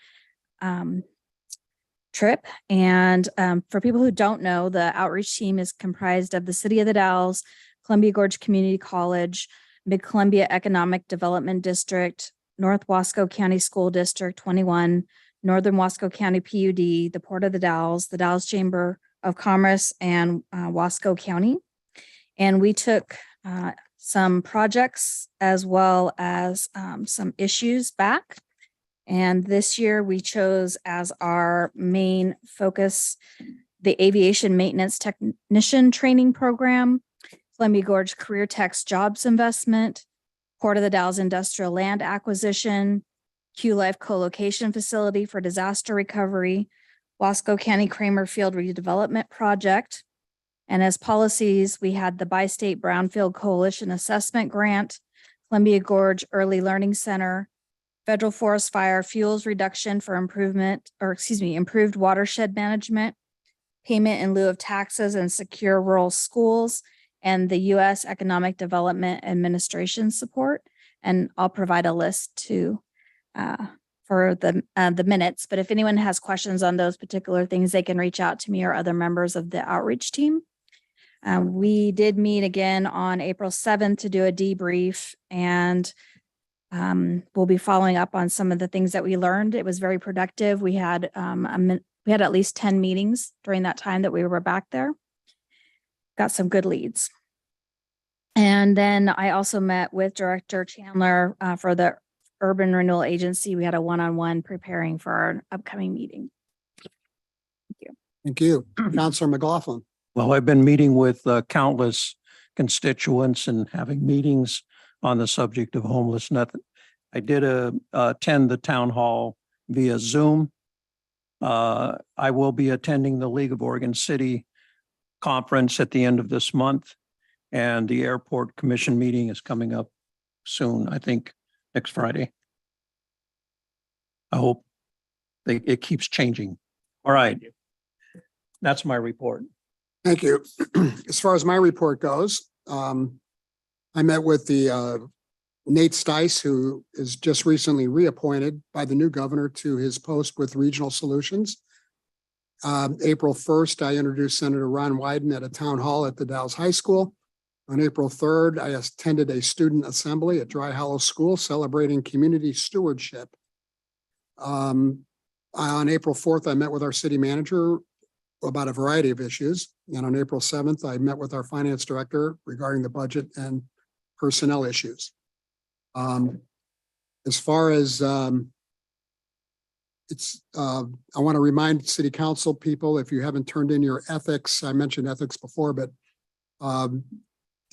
trip. And for people who don't know, the outreach team is comprised of the City of the Dalles, Columbia Gorge Community College, Mid-Columbia Economic Development District, North Wasco County School District 21, Northern Wasco County PUD, the Port of the Dalles Chamber of Commerce, and Wasco County. And we took some projects as well as some issues back. And this year we chose as our main focus the Aviation Maintenance Technician Training Program, Columbia Gorge Career Techs Jobs Investment, Port of the Dalles Industrial Land Acquisition, Q-Life Co-location Facility for Disaster Recovery, Wasco County Kramer Field Redevelopment Project. And as policies, we had the Bi-State Brownfield Coalition Assessment Grant, Columbia Gorge Early Learning Center, Federal Forest Fire Fuels Reduction for improved watershed management, payment in lieu of taxes and secure rural schools, and the U.S. Economic Development Administration support. And I'll provide a list for the minutes, but if anyone has questions on those particular things, they can reach out to me or other members of the outreach team. We did meet again on April 7th to do a debrief, and We'll be following up on some of the things that we learned. It was very productive. We had we had at least 10 meetings during that time that we were back there. Got some good leads. And then I also met with Director Chandler for the Urban Renewal Agency. We had a one-on-one preparing for our upcoming meeting. Thank you. Counselor McLaughlin. Well, I've been meeting with countless constituents and having meetings on the subject of homelessness. I did attend the town hall via Zoom. I will be attending the League of Oregon City conference at the end of this month. And the airport commission meeting is coming up soon, I think next Friday. I hope it keeps changing. All right. That's my report. Thank you. As far as my report goes, I met with the Nate Stice, who is just recently reappointed by the new governor to his post with Regional Solutions. April 1st, I introduced Senator Ron Wyden at a town hall at the Dalles High School. On April 3rd, I attended a student assembly at Dry Hollow School celebrating community stewardship. On April 4th, I met with our city manager about a variety of issues. And on April 7th, I met with our finance director regarding the budget and personnel issues. As far as I want to remind city council people, if you haven't turned in your ethics, I mentioned ethics before, but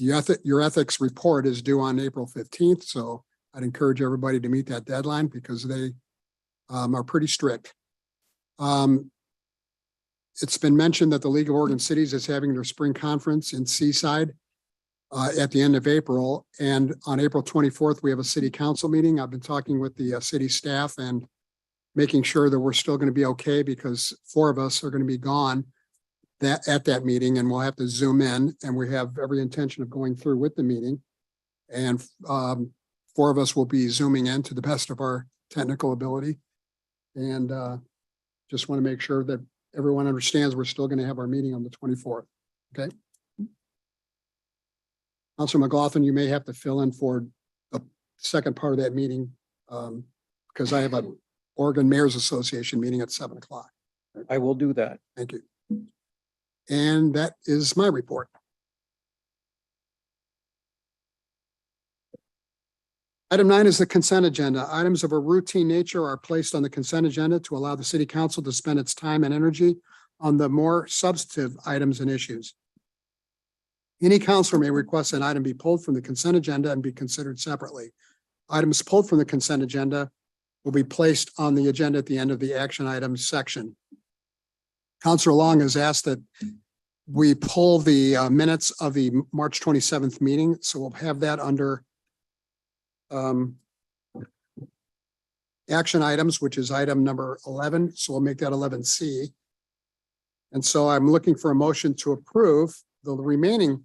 your ethics report is due on April 15th. So I'd encourage everybody to meet that deadline because they are pretty strict. It's been mentioned that the League of Oregon Cities is having their spring conference in Seaside at the end of April. And on April 24th, we have a city council meeting. I've been talking with the city staff and making sure that we're still going to be okay because 4 of us are going to be gone at that meeting and we'll have to zoom in, and we have every intention of going through with the meeting. And 4 of us will be zooming in to the best of our technical ability. And just want to make sure that everyone understands we're still going to have our meeting on the 24th. Okay. Councilor McLaughlin, you may have to fill in for the second part of that meeting because I have an Oregon Mayor's Association meeting at 7 o'clock. I will do that. Thank you. And that is my report. Item 9 is the consent agenda. Items of a routine nature are placed on the consent agenda to allow the city council to spend its time and energy on the more substantive items and issues. Any counselor may request an item be pulled from the consent agenda and be considered separately. Items pulled from the consent agenda will be placed on the agenda at the end of the action items section. Councilor Long has asked that we pull the minutes of the March 27th meeting. So we'll have that under action items, which is item number 11. So we'll make that 11C. And so I'm looking for a motion to approve the remaining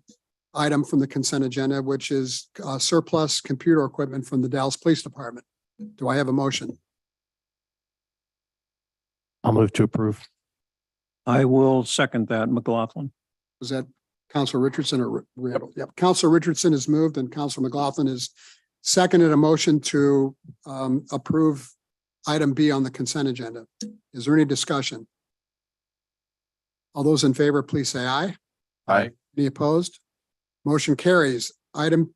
item from the consent agenda, which is surplus computer equipment from the Dalles Police Department. Do I have a motion? I'll move to approve. I will second that, McLaughlin. Was that Councilor Richardson or Randall? Yep. Councilor Richardson has moved and Councilor McLaughlin has seconded a motion to approve item B on the consent agenda. Is there any discussion? All those in favor, please say aye. Aye. Any opposed? Motion carries. Item.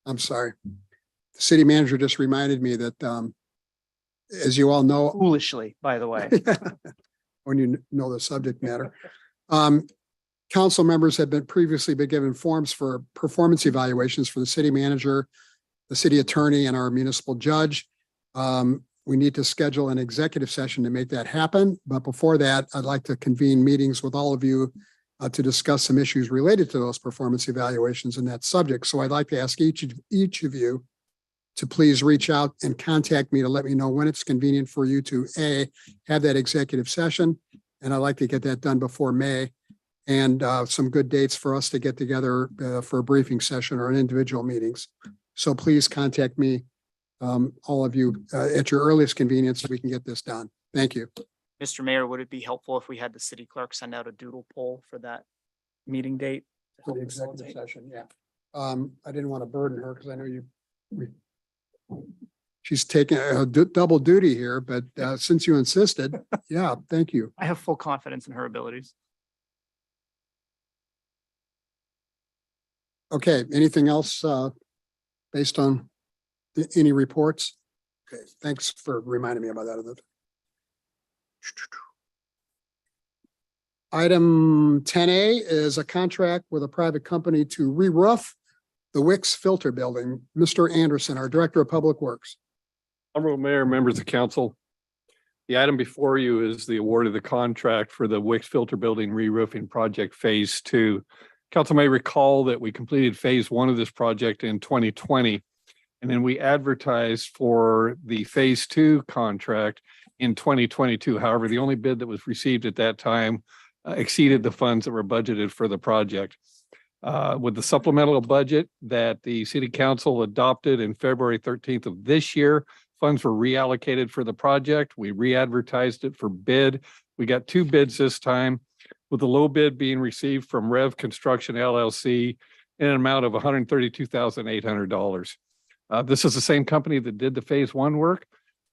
I'm sorry. The city manager just reminded me that, as you all know, Foolishly, by the way. when you know the subject matter. Council members have previously been given forms for performance evaluations for the city manager, the city attorney, and our municipal judge. We need to schedule an executive session to make that happen. But before that, I'd like to convene meetings with all of you to discuss some issues related to those performance evaluations and that subject. So I'd like to ask each of you to please reach out and contact me to let me know when it's convenient for you to have that executive session. And I'd like to get that done before May, and some good dates for us to get together for a briefing session or an individual meetings. So please contact me, all of you, at your earliest convenience so we can get this done. Thank you. Mr. Mayor, would it be helpful if we had the city clerk send out a doodle poll for that meeting date? to For the help executive facilitate? session, yeah. I didn't want to burden her because I know she's taking double duty here, but since you insisted, yeah, thank you. I have full confidence in her abilities. Okay, anything else based on any reports? Okay, thanks for reminding me about that. Item 10A is a contract with a private company to re-roof the Wicks Filter Building. Mr. Anderson, our Director of Public Works. Honorable Mayor, members of council. The item before you is the award of the contract for the Wicks Filter Building re-roofing project Phase 2. Council may recall that we completed Phase 1 of this project in 2020. And then we advertised for the Phase 2 contract in 2022. However, the only bid that was received at that time exceeded the funds that were budgeted for the project. With the supplemental budget that the city council adopted in February 13th of this year, funds were reallocated for the project. We re-advertised it for bid. We got 2 bids this time, with the low bid being received from Rev Construction LLC in an amount of $132,800. This is the same company that did the Phase 1 work.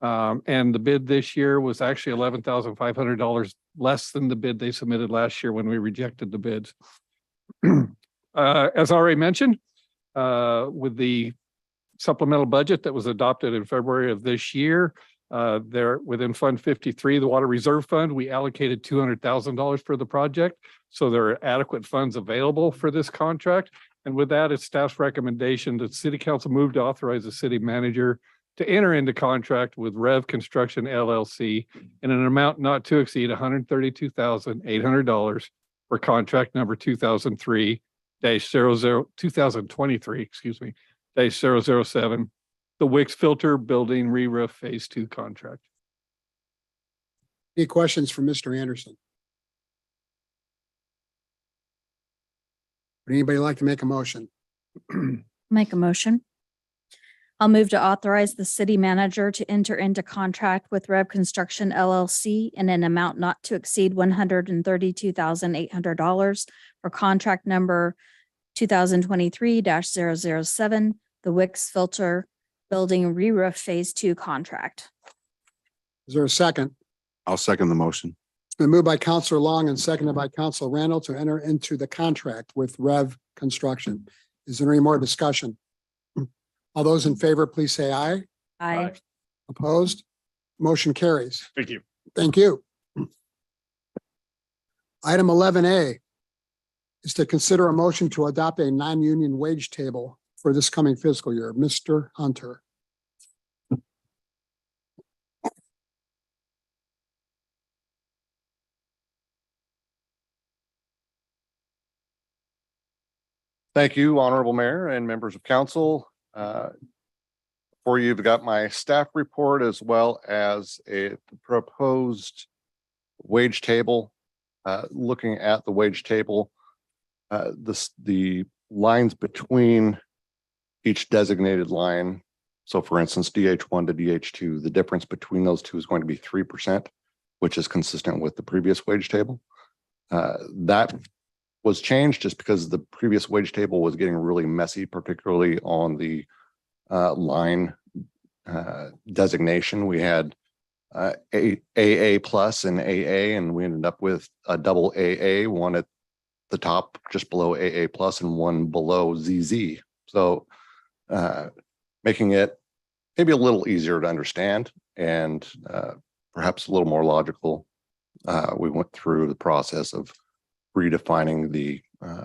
And the bid this year was actually $11,500 less than the bid they submitted last year when we rejected the bids. As already mentioned, with the supplemental budget that was adopted in February of this year, there within Fund 53, the Water Reserve Fund, we allocated $200,000 for the project. So there are adequate funds available for this contract. And with that, it's staff's recommendation that City Council move to authorize the city manager to enter into contract with Rev Construction LLC in an amount not to exceed $132,800 for contract number 2023-00 2023, excuse me, -007, the Wicks Filter Building re-roof Phase 2 contract. Any questions for Mr. Anderson? Would anybody like to make a motion? Make a motion. I'll move to authorize the city manager to enter into contract with Rev Construction LLC in an amount not to exceed $132,800 for contract number 2023-007, the Wicks Filter Building re-roof Phase 2 contract. Is there a second? I'll second the motion. It's been moved by Counselor Long and seconded by Counselor Randall to enter into the contract with Rev Construction. Is there any more discussion? All those in favor, please say aye. Aye. Opposed? Motion carries. Thank you. Thank you. Item 11A is to consider a motion to adopt a non-union wage table for this coming fiscal year. Mr. Hunter. Thank you, Honorable Mayor and members of council. For you, you've got my staff report as well as a proposed wage table. Looking at the wage table, the lines between each designated line. So for instance, DH1 to DH2, the difference between those two is going to be 3%, which is consistent with the previous wage table. That was changed just because the previous wage table was getting really messy, particularly on the line designation. We had AA plus and AA, and we ended up with a double AA, one at the top just below AA plus and one below ZZ. So making it maybe a little easier to understand and perhaps a little more logical. We went through the process of redefining the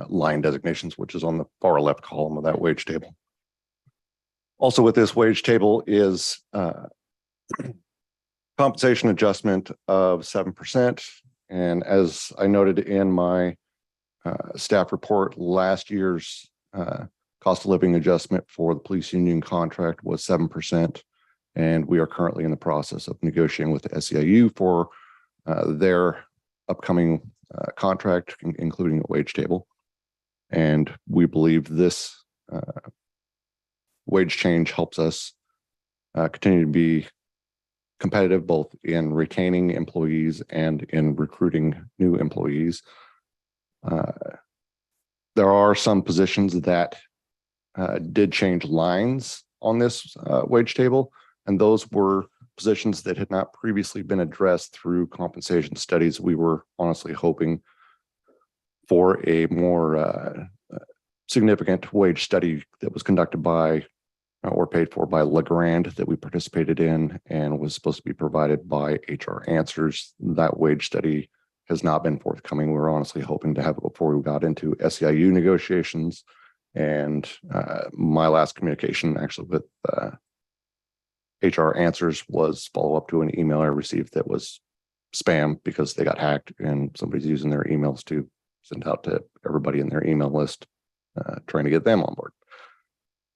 line designations, which is on the far left column of that wage table. Also with this wage table is compensation adjustment of 7%. And as I noted in my staff report, last year's cost of living adjustment for the police union contract was 7%. And we are currently in the process of negotiating with the SEIU for their upcoming contract, including a wage table. And we believe this wage change helps us continue to be competitive both in retaining employees and in recruiting new employees. There are some positions that did change lines on this wage table, and those were positions that had not previously been addressed through compensation studies. We were honestly hoping for a more significant wage study that was conducted by or paid for by LeGrand that we participated in and was supposed to be provided by HR Answers. That wage study has not been forthcoming. We were honestly hoping to have it before we got into SEIU negotiations. And my last communication actually with HR Answers was follow up to an email I received that was spam because they got hacked and somebody's using their emails to send out to everybody in their email list, trying to get them on board.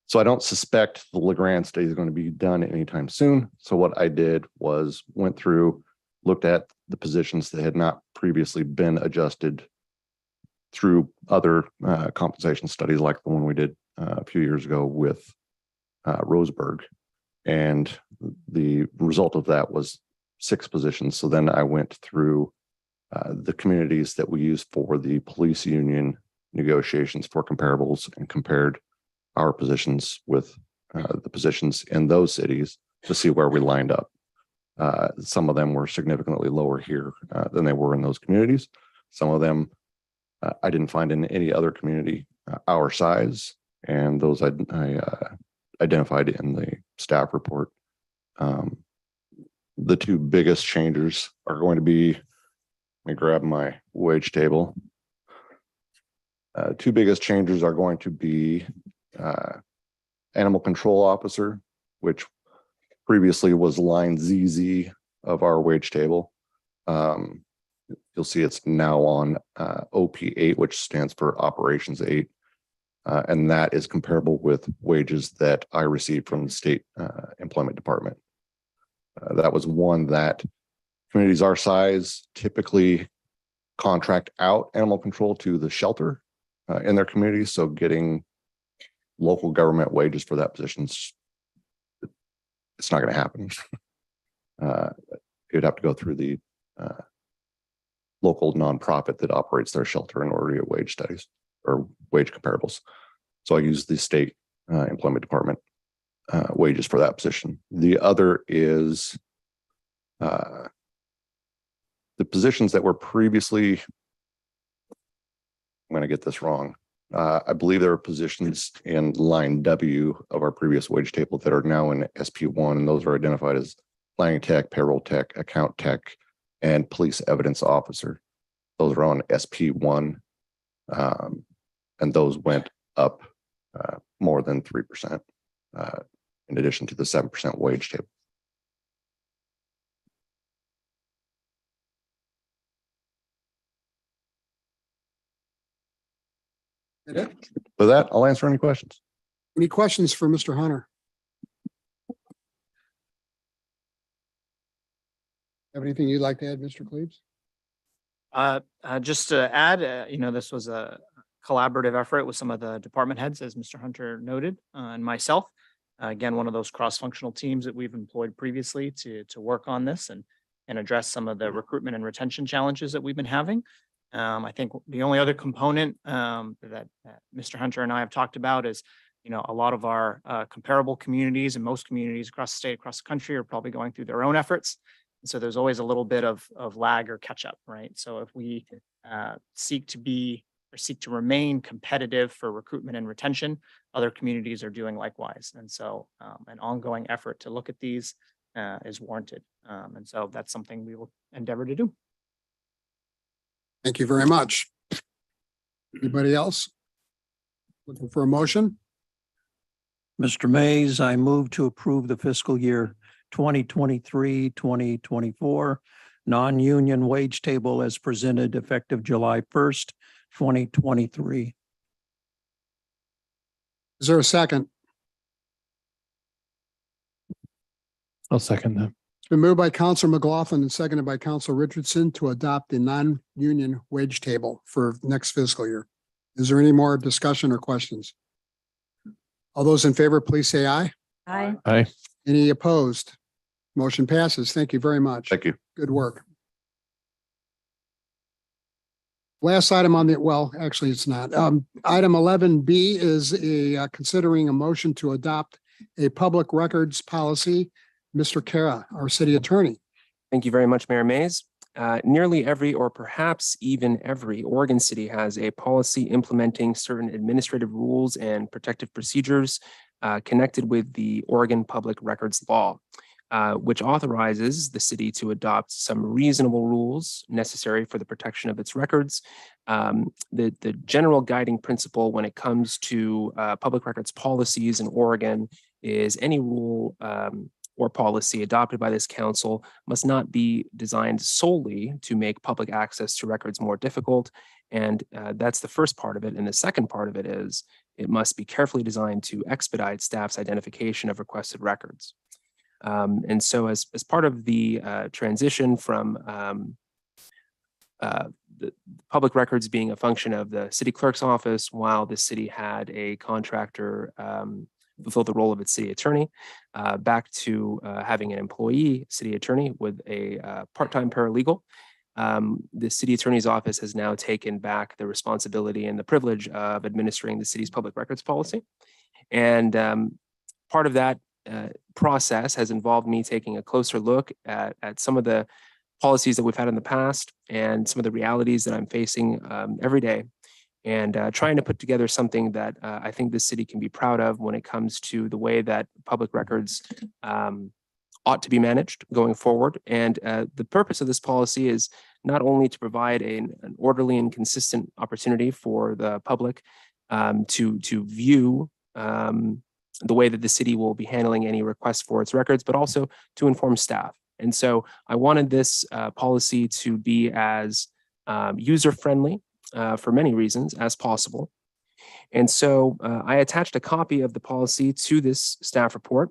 So I don't suspect the LeGrand study is going to be done anytime soon. So what I did was went through, looked at the positions that had not previously been adjusted through other compensation studies like the one we did a few years ago with Roseburg. And the result of that was 6 positions. So then I went through the communities that we use for the police union negotiations for comparables and compared our positions with the positions in those cities to see where we lined up. Some of them were significantly lower here than they were in those communities. Some of them I didn't find in any other community our size, and those I identified in the staff report. The 2 biggest changes are going to be, let me grab my wage table. 2 biggest changes are going to be animal control officer, which previously was line ZZ of our wage table. You'll see it's now on OP8, which stands for Operations 8. And that is comparable with wages that I received from the state employment department. That was one that communities our size typically contract out animal control to the shelter in their communities. So getting local government wages for that position, it's not going to happen. You'd have to go through the local nonprofit that operates their shelter in order to get wage studies or wage comparables. So I use the state employment department wages for that position. The other is the positions that were previously, I'm going to get this wrong. I believe there are positions in line W of our previous wage table that are now in SP1, and those are identified as planning tech, payroll tech, account tech, and police evidence officer. Those are on SP1, and those went up more than 3%, in addition to the 7% wage table. With that, I'll answer any questions. Any questions for Mr. Hunter? Have anything you'd like to add, Mr. Cleaves? Just to add, this was a collaborative effort with some of the department heads, as Mr. Hunter noted, and myself. Again, one of those cross-functional teams that we've employed previously to work on this and address some of the recruitment and retention challenges that we've been having. I think the only other component that Mr. Hunter and I have talked about is, a lot of our comparable communities and most communities across the state, across the country are probably going through their own efforts. And so there's always a little bit of lag or catch up, right? So if we seek to remain competitive for recruitment and retention, other communities are doing likewise. And so an ongoing effort to look at these is warranted. And so that's something we will endeavor to do. Thank you very much. Anybody else? Looking for a motion? Mr. Mays, I move to approve the fiscal year 2023-2024 non-union wage table as presented effective July 1st, 2023. Is there a second? I'll second that. It's been moved by Counselor McLaughlin and seconded by Counselor Richardson to adopt the non-union wage table for next fiscal year. Is there any more discussion or questions? All those in favor, please say aye. Aye. Aye. Any opposed? Motion passes. Thank you very much. Thank you. Good work. Last item on the, well, actually, it's not. Item 11B is considering a motion to adopt a public records policy. Mr. Kara, our city attorney. Thank you very much, Mayor Mays. Nearly every, or perhaps even every Oregon city has a policy implementing certain administrative rules and protective procedures connected with the Oregon Public Records Law, which authorizes the city to adopt some reasonable rules necessary for the protection of its records. The general guiding principle when it comes to public records policies in Oregon is any rule or policy adopted by this council must not be designed solely to make public access to records more difficult. And that's the first part of it. And the second part of it is it must be carefully designed to expedite staff's identification of requested records. And so as part of the transition from the public records being a function of the city clerk's office, while the city had a contractor fulfill the role of its city attorney, back to having an employee city attorney with a part-time paralegal. The city attorney's office has now taken back the responsibility and the privilege of administering the city's public records policy. And part of that process has involved me taking a closer look at some of the policies that we've had in the past and some of the realities that I'm facing every day, and trying to put together something that I think the city can be proud of when it comes to the way that public records ought to be managed going forward. And the purpose of this policy is not only to provide an orderly and consistent opportunity for the public to view the way that the city will be handling any requests for its records, but also to inform staff. And so I wanted this policy to be as user-friendly for many reasons as possible. And so I attached a copy of the policy to this staff report.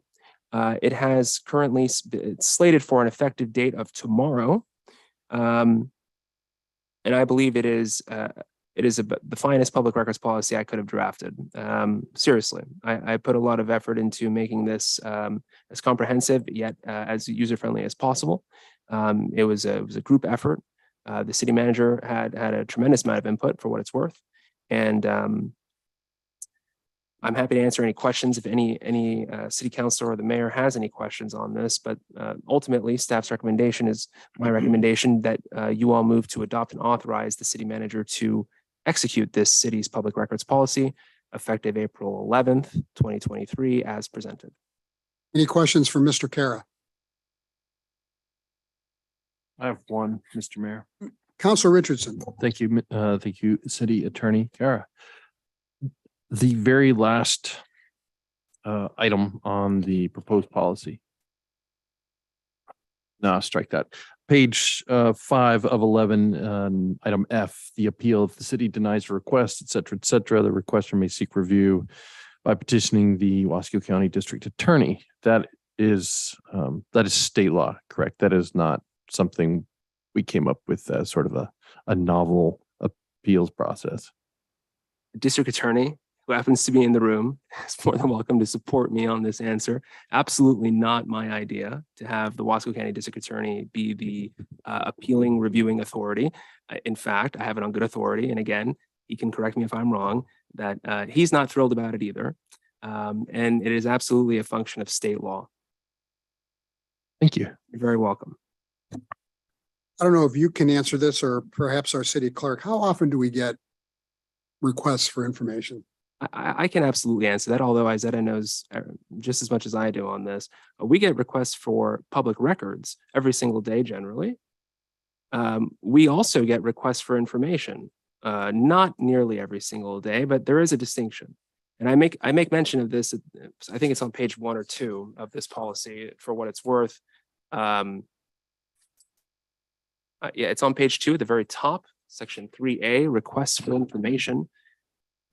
It has currently it's slated for an effective date of tomorrow. And I believe it is the finest public records policy I could have drafted. Seriously, I put a lot of effort into making this as comprehensive yet as user-friendly as possible. It was a group effort. The city manager had a tremendous amount of input for what it's worth. And I'm happy to answer any questions if any city councilor or the mayor has any questions on this, but ultimately staff's recommendation is my recommendation that you all move to adopt and authorize the city manager to execute this city's public records policy effective April 11th, 2023 as presented. Any questions for Mr. Kara? I have one, Mr. Mayor. Counselor Richardson. Thank you. Thank you, City Attorney Kara. The very last item on the proposed policy. No, strike that. Page 5 of 11, item F, the appeal. If the city denies a request, et cetera, the requester may seek review by petitioning the Wasco County District Attorney. That is state law, correct? That is not something we came up with as sort of a novel appeals process. The district attorney, who happens to be in the room, is more than welcome to support me on this answer. Absolutely not my idea to have the Wasco County District Attorney be the appealing reviewing authority. In fact, I have it on good authority. And again, he can correct me if I'm wrong, that he's not thrilled about it either. And it is absolutely a function of state law. Thank you. You're very welcome. I don't know if you can answer this or perhaps our city clerk. How often do we get requests for information? I can absolutely answer that, although Izetta knows just as much as I do on this. We get requests for public records every single day generally. We also get requests for information, not nearly every single day, but there is a distinction. And I make mention of this, I think it's on page 1 or 2 of this policy for what it's worth. Yeah, it's on page 2 at the very top, section 3A, requests for information.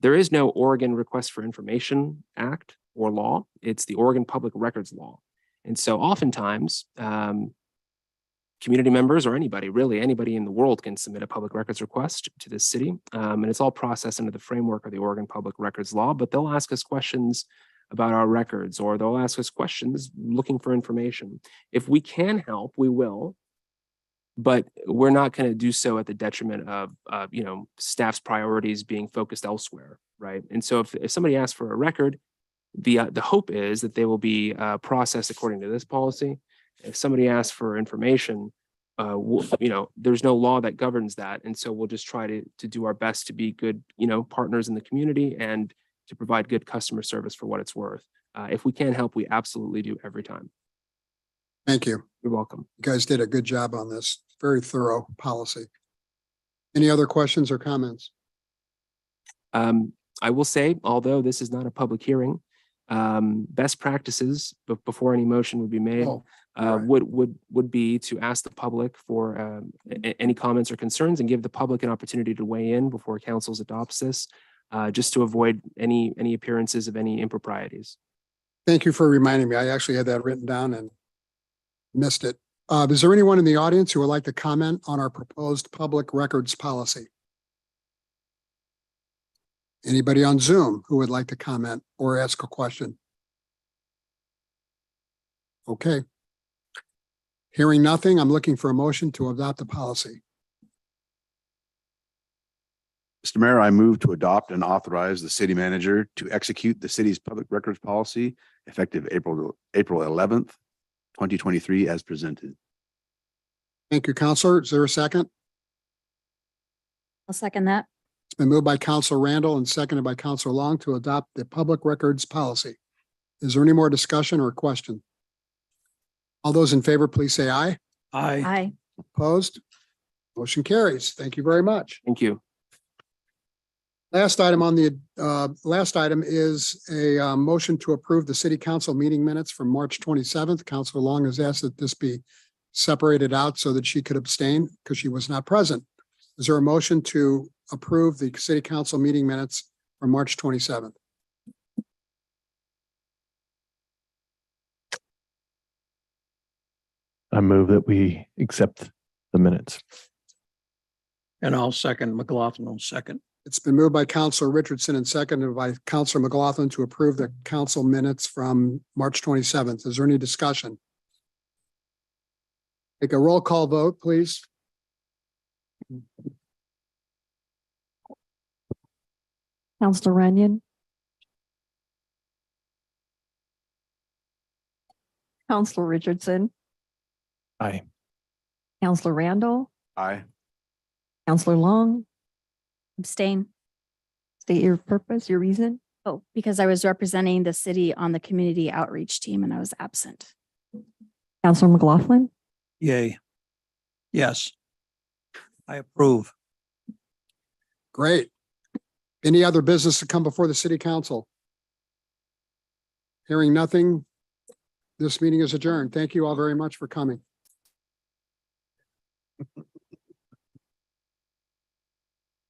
There is no Oregon Request for Information Act or law. It's the Oregon Public Records Law. And so oftentimes, community members or anybody in the world can submit a public records request to this city. And it's all processed under the framework of the Oregon Public Records Law, but they'll ask us questions about our records, or they'll ask us questions looking for information. If we can help, we will. But we're not going to do so at the detriment of, staff's priorities being focused elsewhere, right? And so if somebody asks for a record, the hope is that they will be processed according to this policy. If somebody asks for information, there's no law that governs that. And so we'll just try to do our best to be good, partners in the community and to provide good customer service for what it's worth. If we can help, we absolutely do every time. Thank you. You're welcome. You guys did a good job on this. Very thorough policy. Any other questions or comments? I will say, although this is not a public hearing, best practices before any motion would be made Oh, right. would be to ask the public for any comments or concerns and give the public an opportunity to weigh in before council adopts this, just to avoid any appearances of any improprieties. Thank you for reminding me. I actually had that written down and missed it. Is there anyone in the audience who would like to comment on our proposed public records policy? Anybody on Zoom who would like to comment or ask a question? Okay. Hearing nothing, I'm looking for a motion to adopt the policy. Mr. Mayor, I move to adopt and authorize the city manager to execute the city's public records policy effective April 11th, 2023 as presented. Thank you, Counselor. Is there a second? I'll second that. It's been moved by Counselor Randall and seconded by Counselor Long to adopt the public records policy. Is there any more discussion or question? All those in favor, please say aye. Aye. Aye. Opposed? Motion carries. Thank you very much. Thank you. Last item is a motion to approve the city council meeting minutes from March 27th. Counselor Long has asked that this be separated out so that she could abstain because she was not present. Is there a motion to approve the city council meeting minutes from March 27th? I move that we accept the minutes. And I'll second. McLaughlin will second. It's been moved by Counselor Richardson and seconded by Counselor McLaughlin to approve the council minutes from March 27th. Is there any discussion? Take a roll call vote, please. Counselor Runyon. Counselor Richardson. Aye. Counselor Randall. Aye. Counselor Long. Abstain. State your purpose, your reason. Oh, because I was representing the city on the community outreach team and I was absent. Counselor McLaughlin. Yay. Yes. I approve. Great. Any other business to come before the city council? Hearing nothing, this meeting is adjourned. Thank you all very much for coming.